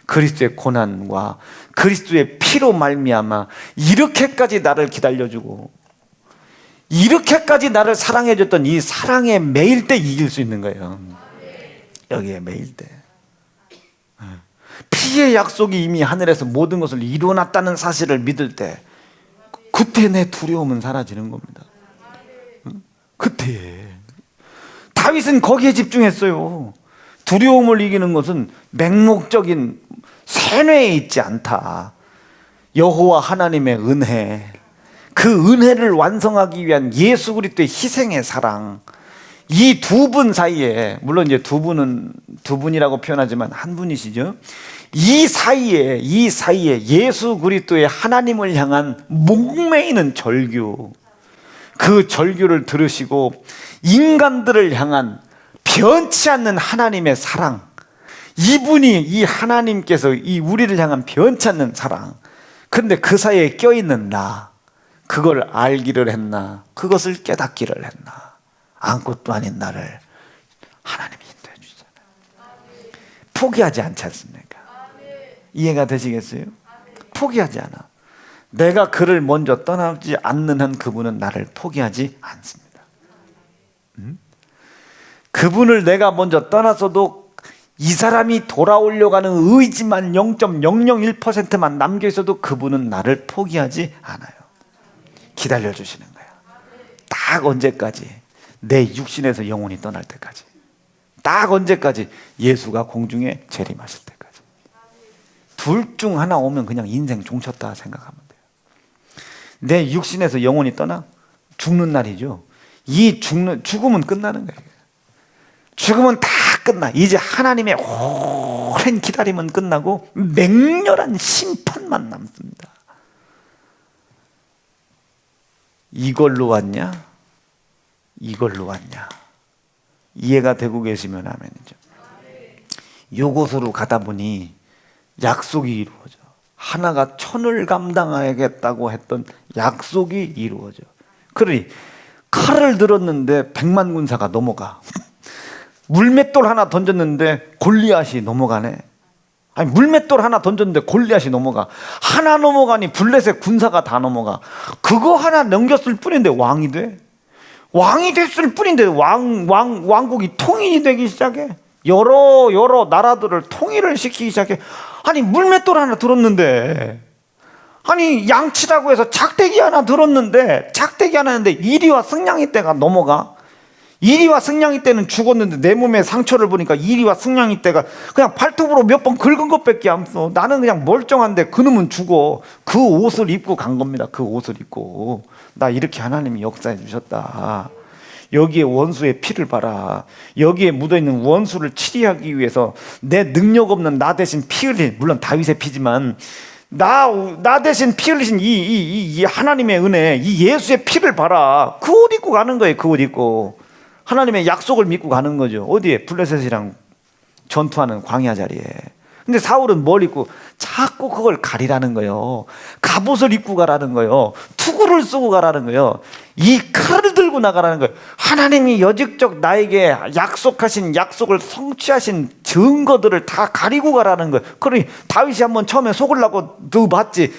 그리스도의 고난과 그리스도의 피로 말미암아 이렇게까지 나를 기다려주고 이렇게까지 나를 사랑해줬던 이 사랑에 매일 때 이길 수 있는 거예요. 여기에 매일 때. 피의 약속이 이미 하늘에서 모든 것을 이루어놨다는 사실을 믿을 때 그때 내 두려움은 사라지는 겁니다. 그때 다윗은 거기에 집중했어요. 두려움을 이기는 것은 맹목적인 세뇌에 있지 않다. 여호와 하나님의 은혜, 그 은혜를 완성하기 위한 예수 그리스도의 희생의 사랑, 이 두 분 사이에, 물론 이제 두 분이라고 표현하지만 한 분이시죠. 이 사이에 예수 그리스도의 하나님을 향한 목매이는 절규, 그 절규를 들으시고 인간들을 향한 변치 않는 하나님의 사랑, 이분이, 이 하나님께서 이 우리를 향한 변치 않는 사랑, 근데 그 사이에 껴있는 나, 그걸 알기를 했나, 그것을 깨닫기를 했나, 아무것도 아닌 나를 하나님이 인도해 주잖아요. 포기하지 않지 않습니까? 이해가 되시겠어요? 포기하지 않아. 내가 그를 먼저 떠나지 않는 한 그분은 나를 포기하지 않습니다. 그분을 내가 먼저 떠났어도 이 사람이 돌아오려고 하는 의지만 0.001%만 남겨 있어도 그분은 나를 포기하지 않아요. 기다려 주시는 거야. 딱 언제까지? 내 육신에서 영혼이 떠날 때까지. 딱 언제까지? 예수가 공중에 재림하실 때까지. 둘 중 하나 오면 그냥 인생 종쳤다 생각하면 돼요. 내 육신에서 영혼이 떠나 죽는 날이죠. 이 죽음은 끝나는 거예요. 죽음은 다 끝나. 이제 하나님의 오랜 기다림은 끝나고 맹렬한 심판만 남습니다. 이걸로 왔냐? 이걸로 왔냐? 이해가 되고 계시면 아멘이죠. 요곳으로 가다 보니 약속이 이루어져. 하나가 천을 감당하겠다고 했던 약속이 이루어져. 그러니 칼을 들었는데 100만 군사가 넘어가. 물맷돌 하나 던졌는데 골리앗이 넘어가네. 아니, 물맷돌 하나 던졌는데 골리앗이 넘어가. 하나 넘어가니 블레셋 군사가 다 넘어가. 그거 하나 넘겼을 뿐인데 왕이 돼. 왕이 됐을 뿐인데 왕국이 통일이 되기 시작해. 여러 나라들을 통일을 시키기 시작해. 아니, 물맷돌 하나 들었는데, 아니, 양치라고 해서 작대기 하나 들었는데, 작대기 하나 했는데 이리와 승냥이 떼가 넘어가. 이리와 승냥이 떼는 죽었는데 내 몸에 상처를 보니까 이리와 승냥이 떼가 그냥 발톱으로 몇 번 긁은 것밖에 안 써. 나는 그냥 멀쩡한데 그놈은 죽어. 그 옷을 입고 간 겁니다. 그 옷을 입고. 나 이렇게 하나님이 역사해 주셨다. 여기에 원수의 피를 봐라. 여기에 묻어있는 원수를 치리하기 위해서 내 능력 없는 나 대신 피 흘린, 물론 다윗의 피지만 나 대신 피 흘리신 이 하나님의 은혜, 이 예수의 피를 봐라. 그 옷 입고 가는 거예요. 그 옷 입고 하나님의 약속을 믿고 가는 거죠. 어디에? 블레셋이랑 전투하는 광야 자리에. 근데 사울은 뭘 입고? 자꾸 그걸 가리라는 거예요. 갑옷을 입고 가라는 거예요. 투구를 쓰고 가라는 거예요. 이 칼을 들고 나가라는 거예요. 하나님이 여직접 나에게 약속하신, 약속을 성취하신 증거들을 다 가리고 가라는 거예요. 그러니 다윗이 한번 처음에 속으려고 봤지.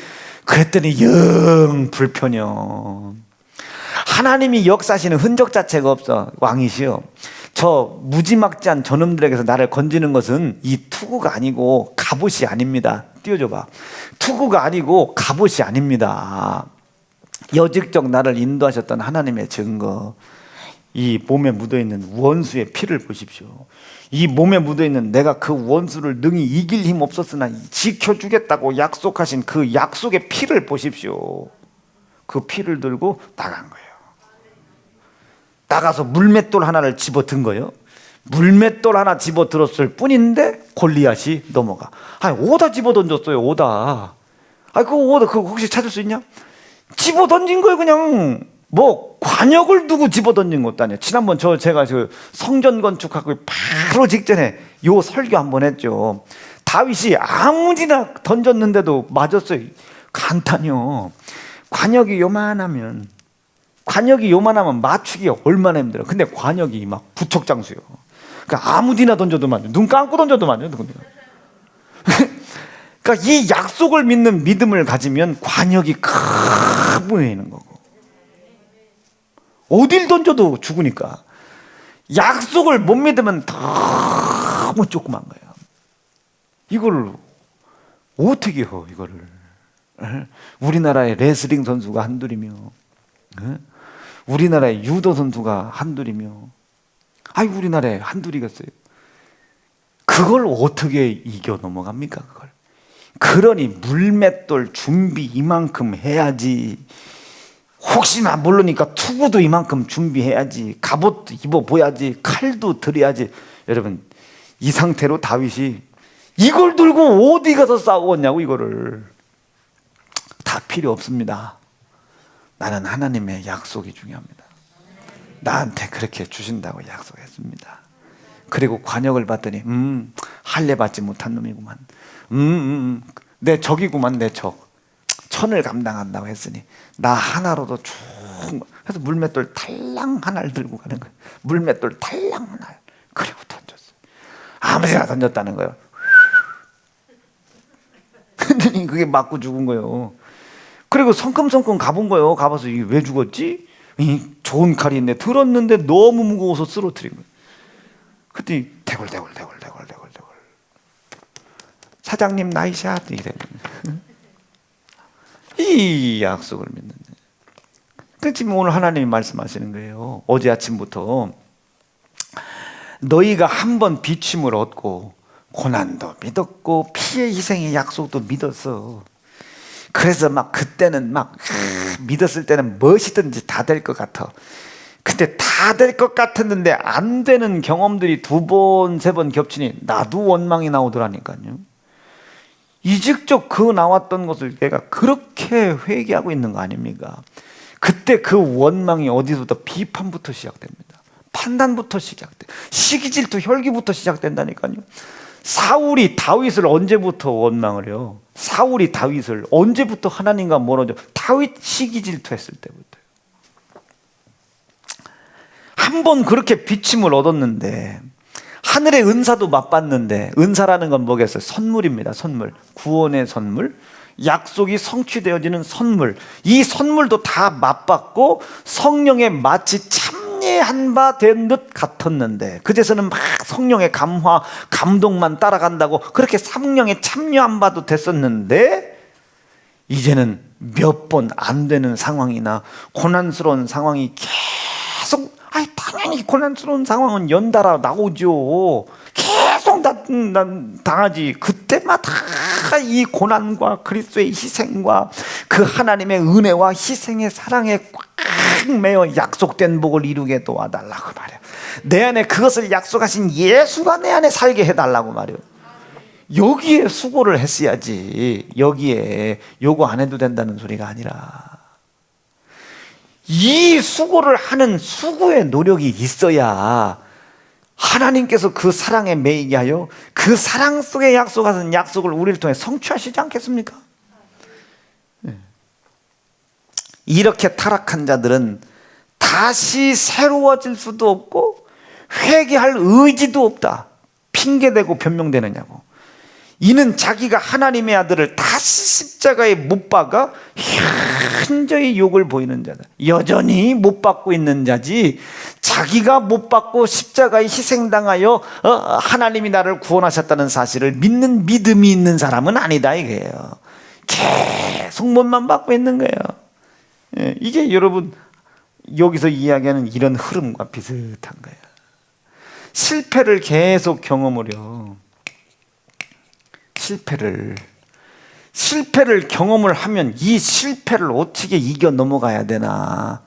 그랬더니 영 불편해. 하나님이 역사하시는 흔적 자체가 없어. 왕이시여, 저 무지막지한 저놈들에게서 나를 건지는 것은 이 투구가 아니고 갑옷이 아닙니다. 띄워줘봐. 투구가 아니고 갑옷이 아닙니다. 여직접 나를 인도하셨던 하나님의 증거. 이 몸에 묻어있는 원수의 피를 보십시오. 이 몸에 묻어있는 내가 그 원수를 능히 이길 힘 없었으나 지켜주겠다고 약속하신 그 약속의 피를 보십시오. 그 피를 들고 나간 거예요. 나가서 물맷돌 하나를 집어든 거예요. 물맷돌 하나 집어들었을 뿐인데 골리앗이 넘어가. 아니, 오다 집어던졌어요. 오다. 아니, 그 오다 그거 혹시 찾을 수 있냐? 집어던진 거예요. 그냥 뭐 관역을 두고 집어던진 것도 아니에요. 지난번 제가 성전 건축하고 바로 직전에 요 설교 한번 했죠. 다윗이 아무지나 던졌는데도 맞았어요. 간단해요. 관역이 요만하면 맞추기가 얼마나 힘들어. 근데 관역이 막 부척장수요. 그러니까 아무디나 던져도 맞아. 눈 감고 던져도 맞아. 그러니까 이 약속을 믿는 믿음을 가지면 관역이 크게 보이는 거고, 어딜 던져도 죽으니까. 약속을 못 믿으면 너무 조그만 거예요. 이걸 어떻게 해요, 이거를. 우리나라의 레슬링 선수가 한둘이며, 우리나라의 유도 선수가 한둘이며, 아이, 우리나라에 한둘이겠어요. 그걸 어떻게 이겨 넘어갑니까? 그걸. 그러니 물맷돌 준비 이만큼 해야지. 혹시나 모르니까 투구도 이만큼 준비해야지. 갑옷도 입어봐야지. 칼도 들여야지. 여러분, 이 상태로 다윗이 이걸 들고 어디 가서 싸우겠냐고. 이거를 다 필요 없습니다. 나는 하나님의 약속이 중요합니다. 나한테 그렇게 주신다고 약속했습니다. 그리고 관역을 봤더니 할례 받지 못한 놈이구만. 내 적이구만. 내 적. 천을 감당한다고 했으니 나 하나로도 쭉. 그래서 물맷돌 탈랑 하나를 들고 가는 거예요. 물맷돌 탈랑 하나를. 그리고 던졌어요. 아무데나 던졌다는 거예요. 근데 그게 맞고 죽은 거예요. 그리고 성큼성큼 가본 거예요. 가봐서 이게 왜 죽었지? 이 좋은 칼인데 들었는데 너무 무거워서 쓰러뜨린 거예요. 그때 대골 사장님 나이샷 이래. 이 약속을 믿는데. 그 지금 오늘 하나님이 말씀하시는 거예요. 어제 아침부터 너희가 한 번 비침을 얻고 고난도 믿었고 피의 희생의 약속도 믿었어. 그래서 막 그때는 막 믿었을 때는 무엇이든지 다 될 것 같아. 근데 다 될 것 같았는데 안 되는 경험들이 2번, 3번 겹치니 나도 원망이 나오더라니까요. 이직적 그 나왔던 것을 얘가 그렇게 회개하고 있는 거 아닙니까? 그때 그 원망이 어디서부터? 비판부터 시작됩니다. 판단부터 시작돼. 시기질투, 혈기부터 시작된다니까요. 사울이 다윗을 언제부터 원망을 해요? 사울이 다윗을 언제부터 하나님과 멀어져? 다윗 시기질투 했을 때부터요. 한 번 그렇게 비침을 얻었는데, 하늘의 은사도 맛봤는데, 은사라는 건 뭐겠어요? 선물입니다. 선물. 구원의 선물, 약속이 성취되어지는 선물. 이 선물도 다 맛봤고 성령에 마치 참여한 바 된 듯 같았는데, 그제서는 막 성령의 감화 감동만 따라간다고 그렇게 성령에 참여한 바도 됐었는데, 이제는 몇 번 안 되는 상황이나 고난스러운 상황이 계속, 당연히 고난스러운 상황은 연달아 나오죠. 계속 난 당하지. 그때마다 이 고난과 그리스도의 희생과 그 하나님의 은혜와 희생의 사랑에 꽉 매어 약속된 복을 이루게 도와달라고 말이야. 내 안에 그것을 약속하신 예수가 내 안에 살게 해달라고 말이야. 여기에 수고를 했어야지. 여기에 요거 안 해도 된다는 소리가 아니라, 이 수고를 하는 수고의 노력이 있어야 하나님께서 그 사랑에 매이게 하여 그 사랑 속에 약속하신 약속을 우리를 통해 성취하시지 않겠습니까? 이렇게 타락한 자들은 다시 새로워질 수도 없고 회개할 의지도 없다. 핑계대고 변명되느냐고. 이는 자기가 하나님의 아들을 다시 십자가에 못 박아 현저히 욕을 보이는 자다. 여전히 못 박고 있는 자지, 자기가 못 박고 십자가에 희생당하여 하나님이 나를 구원하셨다는 사실을 믿는 믿음이 있는 사람은 아니다 이거예요. 계속 못만 받고 있는 거예요. 이게 여러분 여기서 이야기하는 이런 흐름과 비슷한 거예요. 실패를 계속 경험을 해요. 실패를 경험을 하면 이 실패를 어떻게 이겨 넘어가야 되나,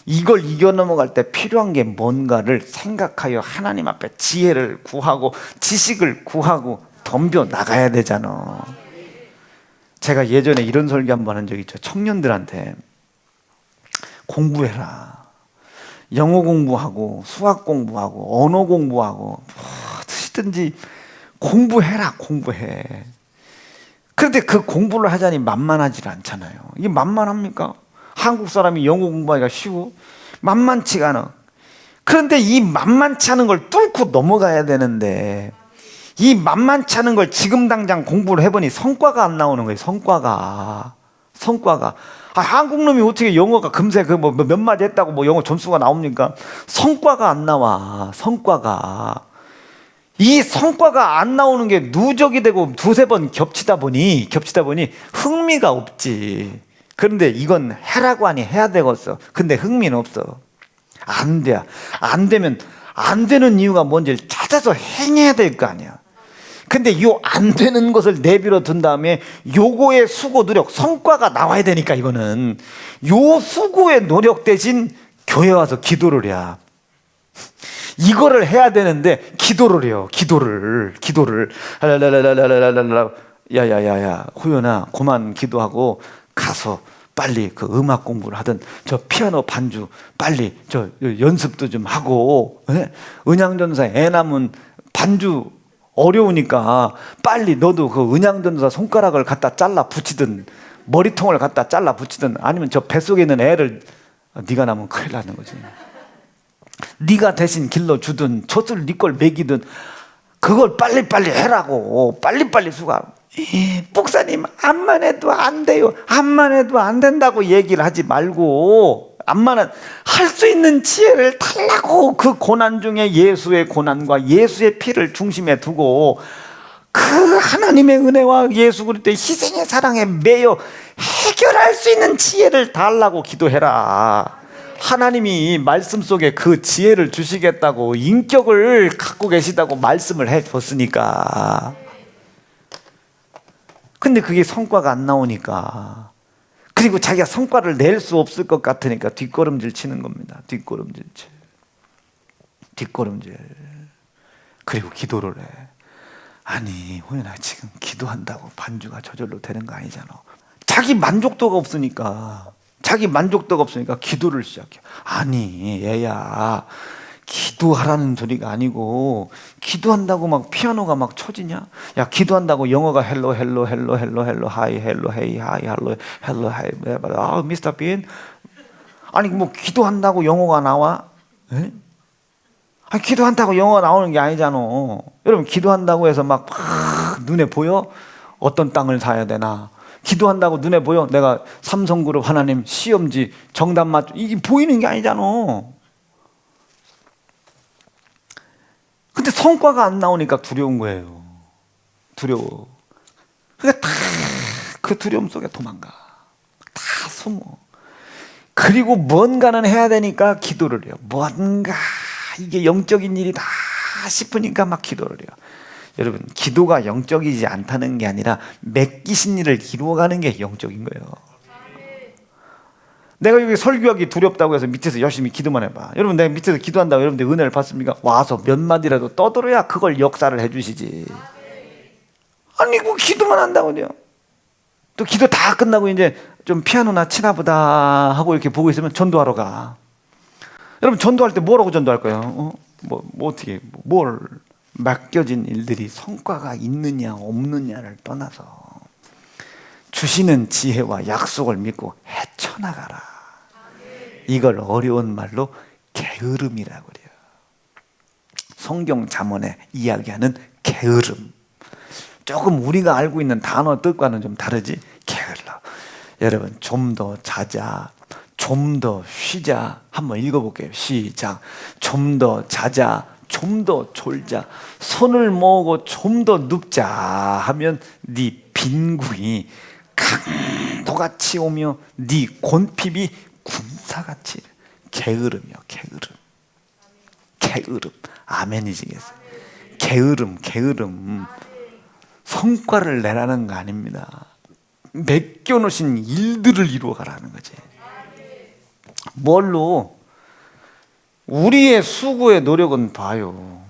이걸 이겨 넘어갈 때 필요한 게 뭔가를 생각하여 하나님 앞에 지혜를 구하고 지식을 구하고 덤벼 나가야 되잖아. 제가 예전에 이런 설교 한번 한 적 있죠. 청년들한테 공부해라. 영어 공부하고 수학 공부하고 언어 공부하고 무엇이든지 공부해라. 공부해. 그런데 그 공부를 하자니 만만하지 않잖아요. 이게 만만합니까? 한국 사람이 영어 공부하기가 쉬워? 만만치가 않아. 그런데 이 만만치 않은 걸 뚫고 넘어가야 되는데, 이 만만치 않은 걸 지금 당장 공부를 해보니 성과가 안 나오는 거예요. 성과가. 한국 놈이 어떻게 영어가 금세 그 몇 마디 했다고 뭐 영어 점수가 나옵니까? 성과가 안 나와. 이 성과가 안 나오는 게 누적이 되고 2-3번 겹치다 보니 흥미가 없지. 그런데 이건 해라고 하니 해야 되겠어. 근데 흥미는 없어. 안 돼. 안 되면 안 되는 이유가 뭔지를 찾아서 행해야 될 거 아니야. 근데 요 안 되는 것을 내버려 둔 다음에 요거의 수고 노력, 성과가 나와야 되니까 이거는 요 수고의 노력 대신 교회 와서 기도를 해야, 이거를 해야 되는데 기도를 해요. 기도를 야야야야 호연아, 그만 기도하고 가서 빨리 그 음악 공부를 하든 저 피아노 반주 빨리 저 연습도 좀 하고, 은양전사 애 낳으면 반주 어려우니까 빨리 너도 그 은양전사 손가락을 갖다 잘라 붙이든 머리통을 갖다 잘라 붙이든 아니면 저 뱃속에 있는 애를 네가 낳으면 큰일 나는 거지. 네가 대신 길러주든 젖을 네 걸 먹이든 그걸 빨리빨리 해라고. 빨리빨리 수고하고. 목사님 암만 해도 안 돼요, 암만 해도 안 된다고 얘기를 하지 말고, 암만은 할 수 있는 지혜를 달라고. 그 고난 중에 예수의 고난과 예수의 피를 중심에 두고 그 하나님의 은혜와 예수 그리스도의 희생의 사랑에 매여 해결할 수 있는 지혜를 달라고 기도해라. 하나님이 말씀 속에 그 지혜를 주시겠다고, 인격을 갖고 계시다고 말씀을 해줬으니까. 근데 그게 성과가 안 나오니까, 그리고 자기가 성과를 낼 수 없을 것 같으니까 뒷걸음질 치는 겁니다. 뒷걸음질. 그리고 기도를 해. 아니 호연아, 지금 기도한다고 반주가 저절로 되는 거 아니잖아. 자기 만족도가 없으니까 기도를 시작해. 아니 얘야, 기도하라는 소리가 아니고 기도한다고 막 피아노가 막 쳐지냐? 야, 기도한다고 영어가 헬로 하이 헬로 헤이 하이 헬로 하이 미스터 빈. 아니 뭐 기도한다고 영어가 나와? 아니 기도한다고 영어가 나오는 게 아니잖아. 여러분, 기도한다고 해서 막 눈에 보여? 어떤 땅을 사야 되나? 기도한다고 눈에 보여? 내가 삼성그룹 하나님 시험지 정답 맞춰, 이게 보이는 게 아니잖아. 근데 성과가 안 나오니까 두려운 거예요. 두려워. 그러니까 다 그 두려움 속에 도망가. 다 숨어. 그리고 뭔가는 해야 되니까 기도를 해요. 뭔가 이게 영적인 일이다 싶으니까 막 기도를 해요. 여러분, 기도가 영적이지 않다는 게 아니라 맡기신 일을 이루어가는 게 영적인 거예요. 내가 여기 설교하기 두렵다고 해서 밑에서 열심히 기도만 해봐. 여러분, 내가 밑에서 기도한다고 여러분들 은혜를 받습니까? 와서 몇 마디라도 떠들어야 그걸 역사를 해주시지. 아니 뭐 기도만 한다고요. 또 기도 다 끝나고 이제 좀 피아노나 치나 보다 하고 이렇게 보고 있으면 전도하러 가. 여러분, 전도할 때 뭐라고 전도할 거예요? 뭐 어떻게 뭘 맡겨진 일들이 성과가 있느냐 없느냐를 떠나서 주시는 지혜와 약속을 믿고 헤쳐나가라. 이걸 어려운 말로 게으름이라고 그래요. 성경 잠언에 이야기하는 게으름. 조금 우리가 알고 있는 단어 뜻과는 좀 다르지. 게을러. 여러분, 좀 더 자자, 좀 더 쉬자. 한번 읽어볼게요. 시작. 좀 더 자자, 좀 더 졸자, 손을 모으고 좀 더 눕자 하면 네 빈궁이 강도같이 오며 네 곤핍이 군사같이. 게으름이요, 게으름. 아멘이시겠어요? 게으름. 성과를 내라는 거 아닙니다. 맡겨놓으신 일들을 이루어가라는 거지. 뭘로? 우리의 수고의 노력은 봐요.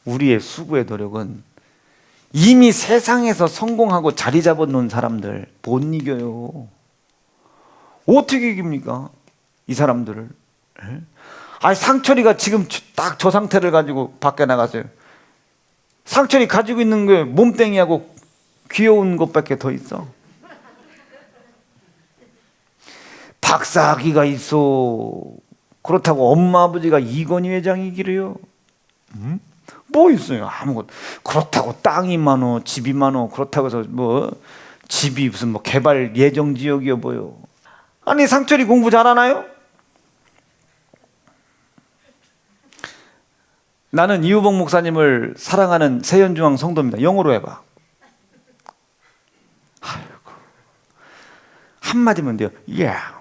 우리의 수고의 노력은 이미 세상에서 성공하고 자리 잡아놓은 사람들 못 이겨요. 어떻게 이깁니까? 이 사람들을. 아니, 상철이가 지금 딱 저 상태를 가지고 밖에 나가세요. 상철이 가지고 있는 게 몸뚱이하고 귀여운 것밖에 더 있어. 박사학위가 있어. 그렇다고 엄마 아버지가 이건희 회장이기래요? 뭐 있어요? 아무것도. 그렇다고 땅이 많어, 집이 많어. 그렇다고 해서 뭐 집이 무슨 뭐 개발 예정 지역이어 보여. 아니, 상철이 공부 잘하나요? 나는 이우봉 목사님을 사랑하는 세연중앙 성도입니다. 영어로 해봐. 아이고, 한마디면 돼요. Yeah.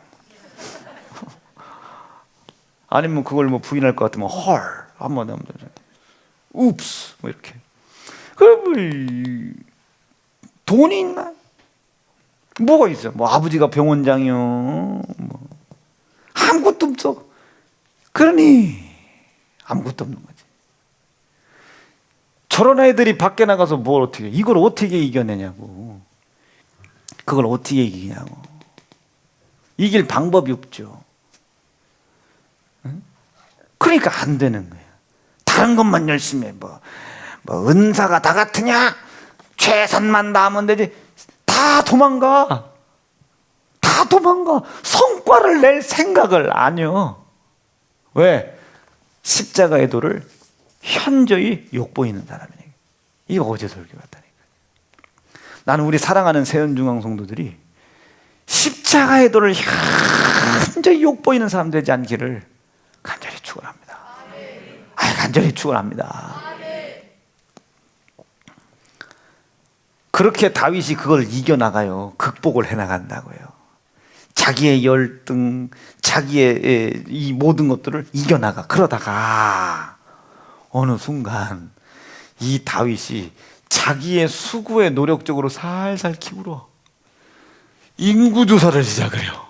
아니면 그걸 뭐 부인할 것 같으면 헐 한번 하면 되죠. 웁스 뭐 이렇게. 그 돈이 있나? 뭐가 있어? 뭐 아버지가 병원장이요, 뭐 아무것도 없어. 그러니 아무것도 없는 거지. 저런 애들이 밖에 나가서 뭘 어떻게, 이걸 어떻게 이겨내냐고. 그걸 어떻게 이기냐고. 이길 방법이 없죠. 응? 그러니까 안 되는 거야. 다른 것만 열심히 해. 뭐 은사가 다 같으냐? 최선만 다하면 되지. 다 도망가. 다 도망가. 성과를 낼 생각을 안 해요. 왜? 십자가의 도를 현저히 욕보이는 사람이네. 이거 어제 설교 같다니까. 나는 우리 사랑하는 세연중앙 성도들이 십자가의 도를 현저히 욕보이는 사람 되지 않기를 간절히 축원합니다. 간절히 축원합니다. 그렇게 다윗이 그걸 이겨나가요. 극복을 해나간다고요. 자기의 열등, 자기의 이 모든 것들을 이겨나가. 그러다가 어느 순간 이 다윗이 자기의 수고에 노력적으로 살살 기울어 인구조사를 시작을 해요.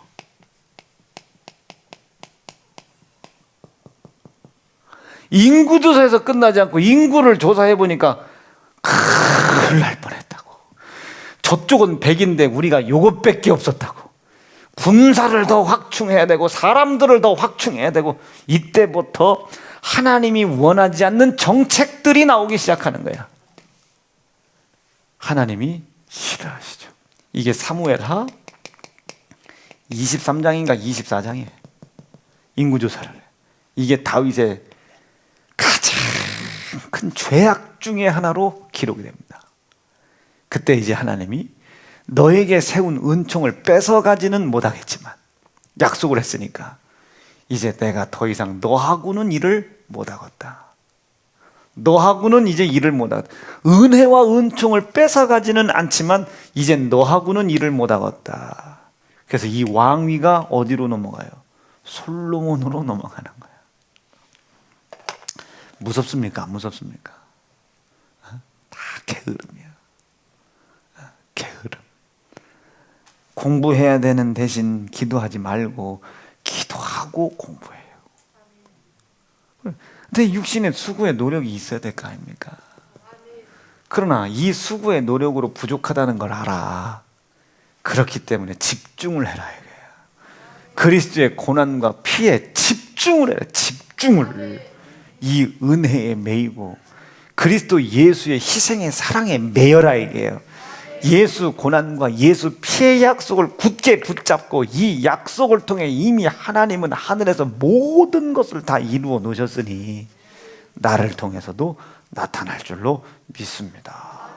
인구조사에서 끝나지 않고 인구를 조사해 보니까 큰일 날 뻔했다고. 저쪽은 100인데 우리가 요것밖에 없었다고. 군사를 더 확충해야 되고 사람들을 더 확충해야 되고, 이때부터 하나님이 원하지 않는 정책들이 나오기 시작하는 거야. 하나님이 싫어하시죠. 이게 사무엘하 23장인가 24장이에요. 인구조사를. 이게 다윗의 가장 큰 죄악 중에 하나로 기록이 됩니다. 그때 이제 하나님이 너에게 세운 은총을 뺏어가지는 못하겠지만, 약속을 했으니까 이제 내가 더 이상 너하고는 일을 못하겠다. 너하고는 이제 일을 못하겠다. 은혜와 은총을 뺏어가지는 않지만 이젠 너하고는 일을 못하겠다. 그래서 이 왕위가 어디로 넘어가요? 솔로몬으로 넘어가는 거야. 무섭습니까? 안 무섭습니까? 다 게으름이야. 게으름. 공부해야 되는 대신 기도하지 말고 기도하고 공부해요. 근데 육신의 수고의 노력이 있어야 될 거 아닙니까? 그러나 이 수고의 노력으로 부족하다는 걸 알아. 그렇기 때문에 집중을 해라 이거야. 그리스도의 고난과 피에 집중을 해라. 집중을. 이 은혜에 매이고 그리스도 예수의 희생의 사랑에 매여라 이게요. 예수 고난과 예수 피의 약속을 굳게 붙잡고 이 약속을 통해 이미 하나님은 하늘에서 모든 것을 다 이루어 놓으셨으니 나를 통해서도 나타날 줄로 믿습니다.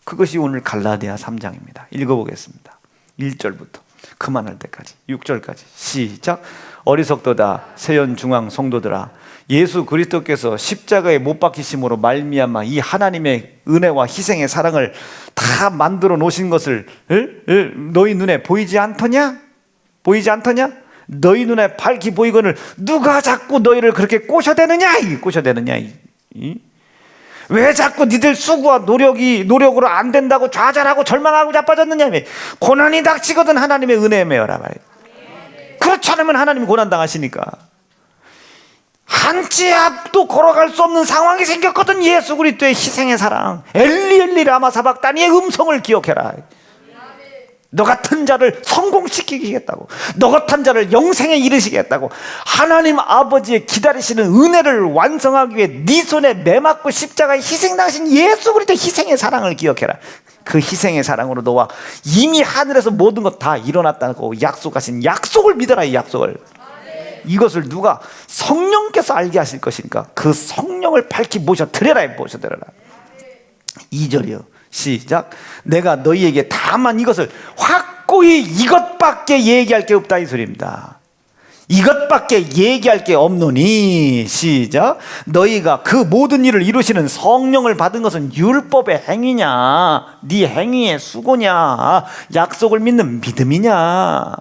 그것이 오늘 갈라디아 3장입니다. 읽어보겠습니다. 1절부터 그만할 때까지 6절까지 시작. 어리석도다 세연중앙 성도들아, 예수 그리스도께서 십자가에 못 박히심으로 말미암아 이 하나님의 은혜와 희생의 사랑을 다 만들어 놓으신 것을 너희 눈에 보이지 않더냐? 보이지 않더냐? 너희 눈에 밝히 보이거늘 누가 자꾸 너희를 그렇게 꼬셔대느냐? 꼬셔대느냐? 왜 자꾸 니들 수고와 노력으로 안 된다고 좌절하고 절망하고 자빠졌느냐? 고난이 닥치거든 하나님의 은혜에 매여라 말이야. 그렇지 않으면 하나님이 고난당하시니까 한 치 앞도 걸어갈 수 없는 상황이 생겼거든. 예수 그리스도의 희생의 사랑, 엘리 엘리 라마 사박다니의 음성을 기억해라. 너 같은 자를 성공시키겠다고, 너 같은 자를 영생에 이르시겠다고, 하나님 아버지의 기다리시는 은혜를 완성하기 위해 네 손에 매맞고 십자가에 희생당하신 예수 그리스도의 희생의 사랑을 기억해라. 그 희생의 사랑으로 너와 이미 하늘에서 모든 것 다 일어났다고 약속하신 약속을 믿어라. 이 약속을. 이것을 누가? 성령께서 알게 하실 것이니까 그 성령을 밝히 모셔드려라. 모셔드려라. 2절이요 시작. 내가 너희에게 다만 이것을 확고히 이것밖에 얘기할 게 없다 이 소리입니다. 이것밖에 얘기할 게 없노니 시작. 너희가 그 모든 일을 이루시는 성령을 받은 것은 율법의 행위냐, 네 행위의 수고냐, 약속을 믿는 믿음이냐?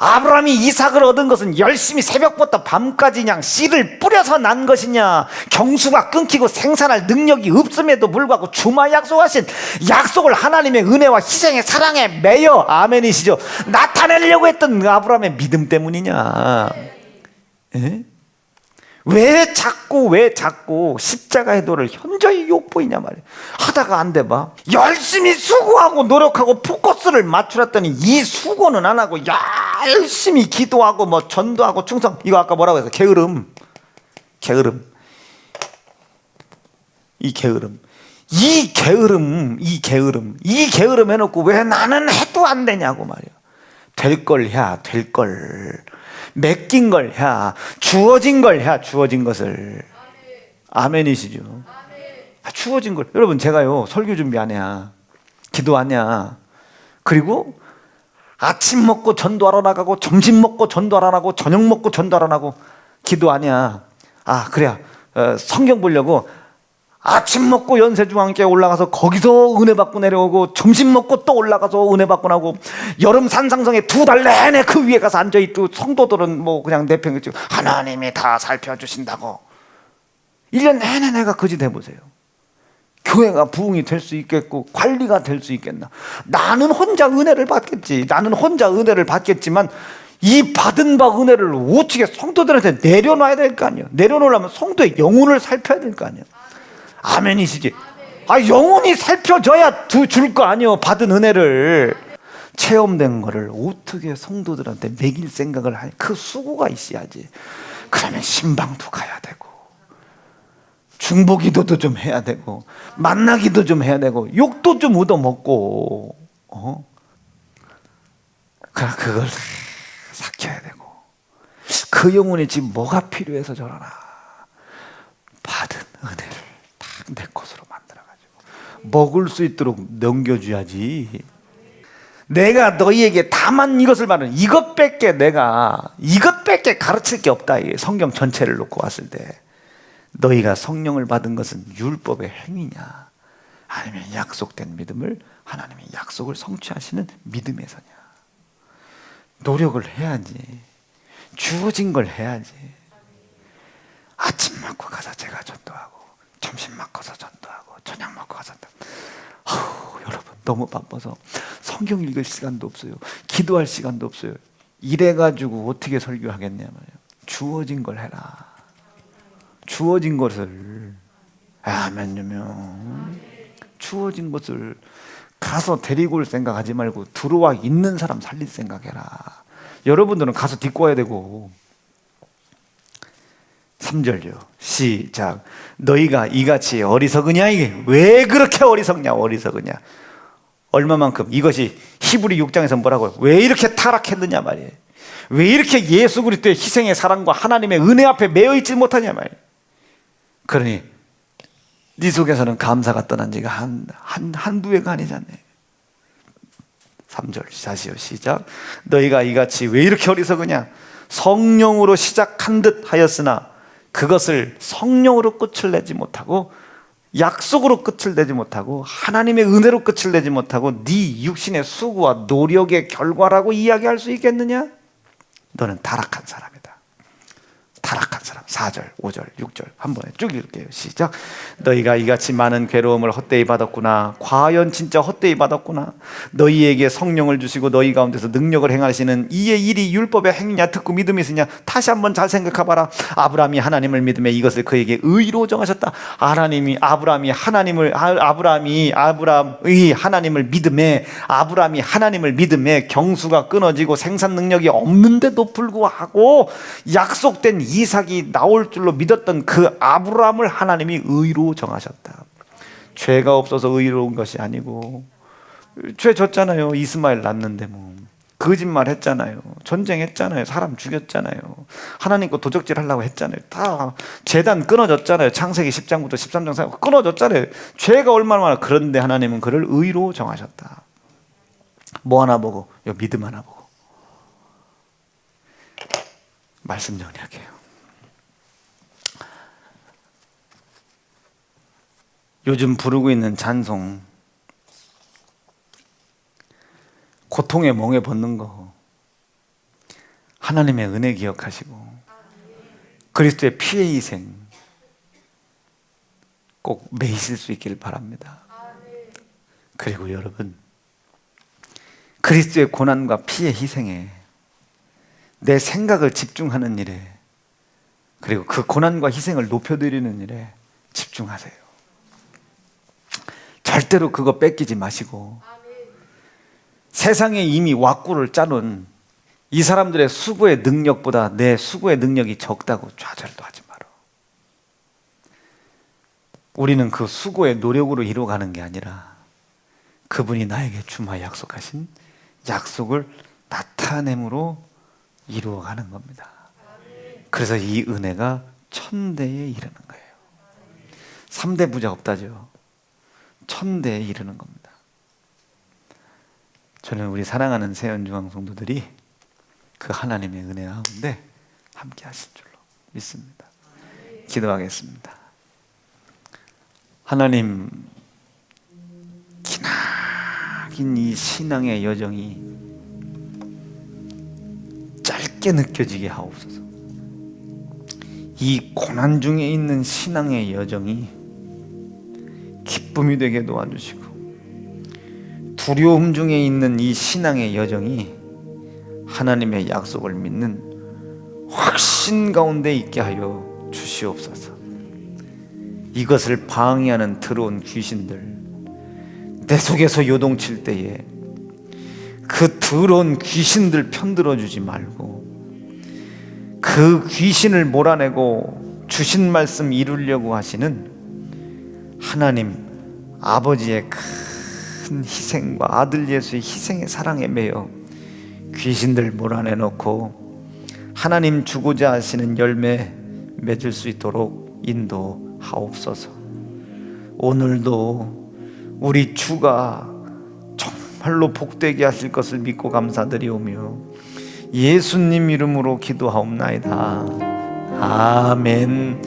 아브라함이 이삭을 얻은 것은 열심히 새벽부터 밤까지 그냥 씨를 뿌려서 난 것이냐? 경수가 끊기고 생산할 능력이 없음에도 불구하고 주마 약속하신 약속을 하나님의 은혜와 희생의 사랑에 매여, 아멘이시죠, 나타내려고 했던 아브라함의 믿음 때문이냐? 에? 왜 자꾸 십자가의 도를 현저히 욕보이냐 말이야. 하다가 안 돼 봐. 열심히 수고하고 노력하고 포커스를 맞추랬더니 이 수고는 안 하고 열심히 기도하고 뭐 전도하고 충성, 이거 아까 뭐라고 해서 게으름. 이 게으름 해놓고 왜 나는 해도 안 되냐고 말이야. 될 걸 해야 될 걸. 맡긴 걸 해야, 주어진 걸 해야 주어진 것을. 아멘이시죠? 주어진 걸. 여러분, 제가요 설교 준비 안 해야, 기도 안 해야, 그리고 아침 먹고 전도하러 나가고 점심 먹고 전도하러 나가고 저녁 먹고 전도하러 나가고 기도 안 해야, 그래야 성경 보려고 아침 먹고 연세중앙교회 올라가서 거기서 은혜 받고 내려오고, 점심 먹고 또 올라가서 은혜 받고 나고, 여름 산상성에 2달 내내 그 위에 가서 앉아있고, 성도들은 뭐 그냥 내팽개치고 하나님이 다 살펴주신다고 1년 내내 내가 그 짓 해보세요. 교회가 부흥이 될 수 있겠고 관리가 될 수 있겠나? 나는 혼자 은혜를 받겠지만 이 받은 바 은혜를 어떻게 성도들한테 내려놔야 될 거 아니에요. 내려놓으려면 성도의 영혼을 살펴야 될 거 아니에요. 아멘이시지? 영혼이 살펴줘야 줄 거 아니에요. 받은 은혜를. 체험된 거를 어떻게 성도들한테 먹일 생각을 하니? 그 수고가 있어야지. 그러면 신방도 가야 되고, 중보기도도 좀 해야 되고, 만나기도 좀 해야 되고, 욕도 좀 얻어먹고, 그걸 삭혀야 되고. 그 영혼이 지금 뭐가 필요해서 저러나? 받은 은혜를 딱 내 것으로 만들어가지고 먹을 수 있도록 넘겨줘야지. 내가 너희에게 다만 이것을 말하는, 이것밖에 가르칠 게 없다. 이게 성경 전체를 놓고 왔을 때, 너희가 성령을 받은 것은 율법의 행위냐, 아니면 약속된 믿음을, 하나님의 약속을 성취하시는 믿음에서냐? 노력을 해야지. 주어진 걸 해야지. 아침 먹고 가서 제가 전도하고, 점심 먹고서 전도하고, 저녁 먹고 가서 여러분 너무 바빠서 성경 읽을 시간도 없어요. 기도할 시간도 없어요. 이래가지고 어떻게 설교하겠냐 말이에요. 주어진 걸 해라. 주어진 것을. 아멘요. 주어진 것을 가서 데리고 올 생각하지 말고 들어와 있는 사람 살릴 생각해라. 여러분들은 가서 딛고 와야 되고. 3절요. 시작. 너희가 이같이 어리석으냐? 이게 왜 그렇게 어리석냐? 얼마만큼? 이것이 히브리 6장에서 뭐라고요? 왜 이렇게 타락했느냐 말이에요. 왜 이렇게 예수 그리스도의 희생의 사랑과 하나님의 은혜 앞에 매여 있지 못하냐 말이에요. 그러니 네 속에서는 감사가 떠난 지가 한두 해가 아니잖아요. 3절 다시요. 시작. 너희가 이같이 왜 이렇게 어리석으냐? 성령으로 시작한 듯 하였으나 그것을 성령으로 끝을 내지 못하고, 약속으로 끝을 내지 못하고, 하나님의 은혜로 끝을 내지 못하고, 네 육신의 수고와 노력의 결과라고 이야기할 수 있겠느냐? 너는 타락한 사람이다. 타락한 사람. 4절, 5절, 6절 한 번에 쭉 읽을게요. 시작. 너희가 이같이 많은 괴로움을 헛되이 받았구나. 과연 진짜 헛되이 받았구나. 너희에게 성령을 주시고 너희 가운데서 능력을 행하시는 이의 일이 율법의 행위냐 듣고 믿음이 있으냐? 다시 한번 잘 생각해봐라. 아브라함이 하나님을 믿음에 이것을 그에게 의로 정하셨다. 아브라함이 하나님을 믿음에 경수가 끊어지고 생산 능력이 없는데도 불구하고 약속된 이삭이 나올 줄로 믿었던 그 아브라함을 하나님이 의로 정하셨다. 죄가 없어서 의로운 것이 아니고, 죄 졌잖아요. 이스마엘 낳는데 뭐 거짓말 했잖아요. 전쟁했잖아요. 사람 죽였잖아요. 하나님 거 도적질 하려고 했잖아요. 다 제단 끊어졌잖아요. 창세기 10장부터 13장 끊어졌잖아요. 죄가 얼마나 많아. 그런데 하나님은 그를 의로 정하셨다. 뭐 하나 보고? 믿음 하나 보고. 말씀 정리할게요. 요즘 부르고 있는 찬송, 고통에 멍에 벗는 거, 하나님의 은혜 기억하시고 그리스도의 피의 희생 꼭 매이실 수 있길 바랍니다. 그리고 여러분, 그리스도의 고난과 피의 희생에 내 생각을 집중하는 일에, 그리고 그 고난과 희생을 높여드리는 일에 집중하세요. 절대로 그거 뺏기지 마시고 세상에 이미 왁구를 짜놓은 이 사람들의 수고의 능력보다 내 수고의 능력이 적다고 좌절도 하지 마라. 우리는 그 수고의 노력으로 이루어가는 게 아니라 그분이 나에게 주마 약속하신 약속을 나타냄으로 이루어가는 겁니다. 그래서 이 은혜가 천대에 이르는 거예요. 3대 부자 없다죠. 천대에 이르는 겁니다. 저는 우리 사랑하는 세연중앙 성도들이 그 하나님의 은혜 가운데 함께 하실 줄로 믿습니다. 기도하겠습니다. 하나님, 기나긴 이 신앙의 여정이 짧게 느껴지게 하옵소서. 이 고난 중에 있는 신앙의 여정이 기쁨이 되게 도와주시고, 두려움 중에 있는 이 신앙의 여정이 하나님의 약속을 믿는 확신 가운데 있게 하여 주시옵소서. 이것을 방해하는 더러운 귀신들, 내 속에서 요동칠 때에 그 더러운 귀신들 편들어 주지 말고 그 귀신을 몰아내고 주신 말씀 이루려고 하시는 하나님 아버지의 큰 희생과 아들 예수의 희생의 사랑에 매여 귀신들 몰아내놓고 하나님 주고자 하시는 열매 맺을 수 있도록 인도하옵소서. 오늘도 우리 주가 정말로 복되게 하실 것을 믿고 감사드리오며 예수님 이름으로 기도하옵나이다. 아멘.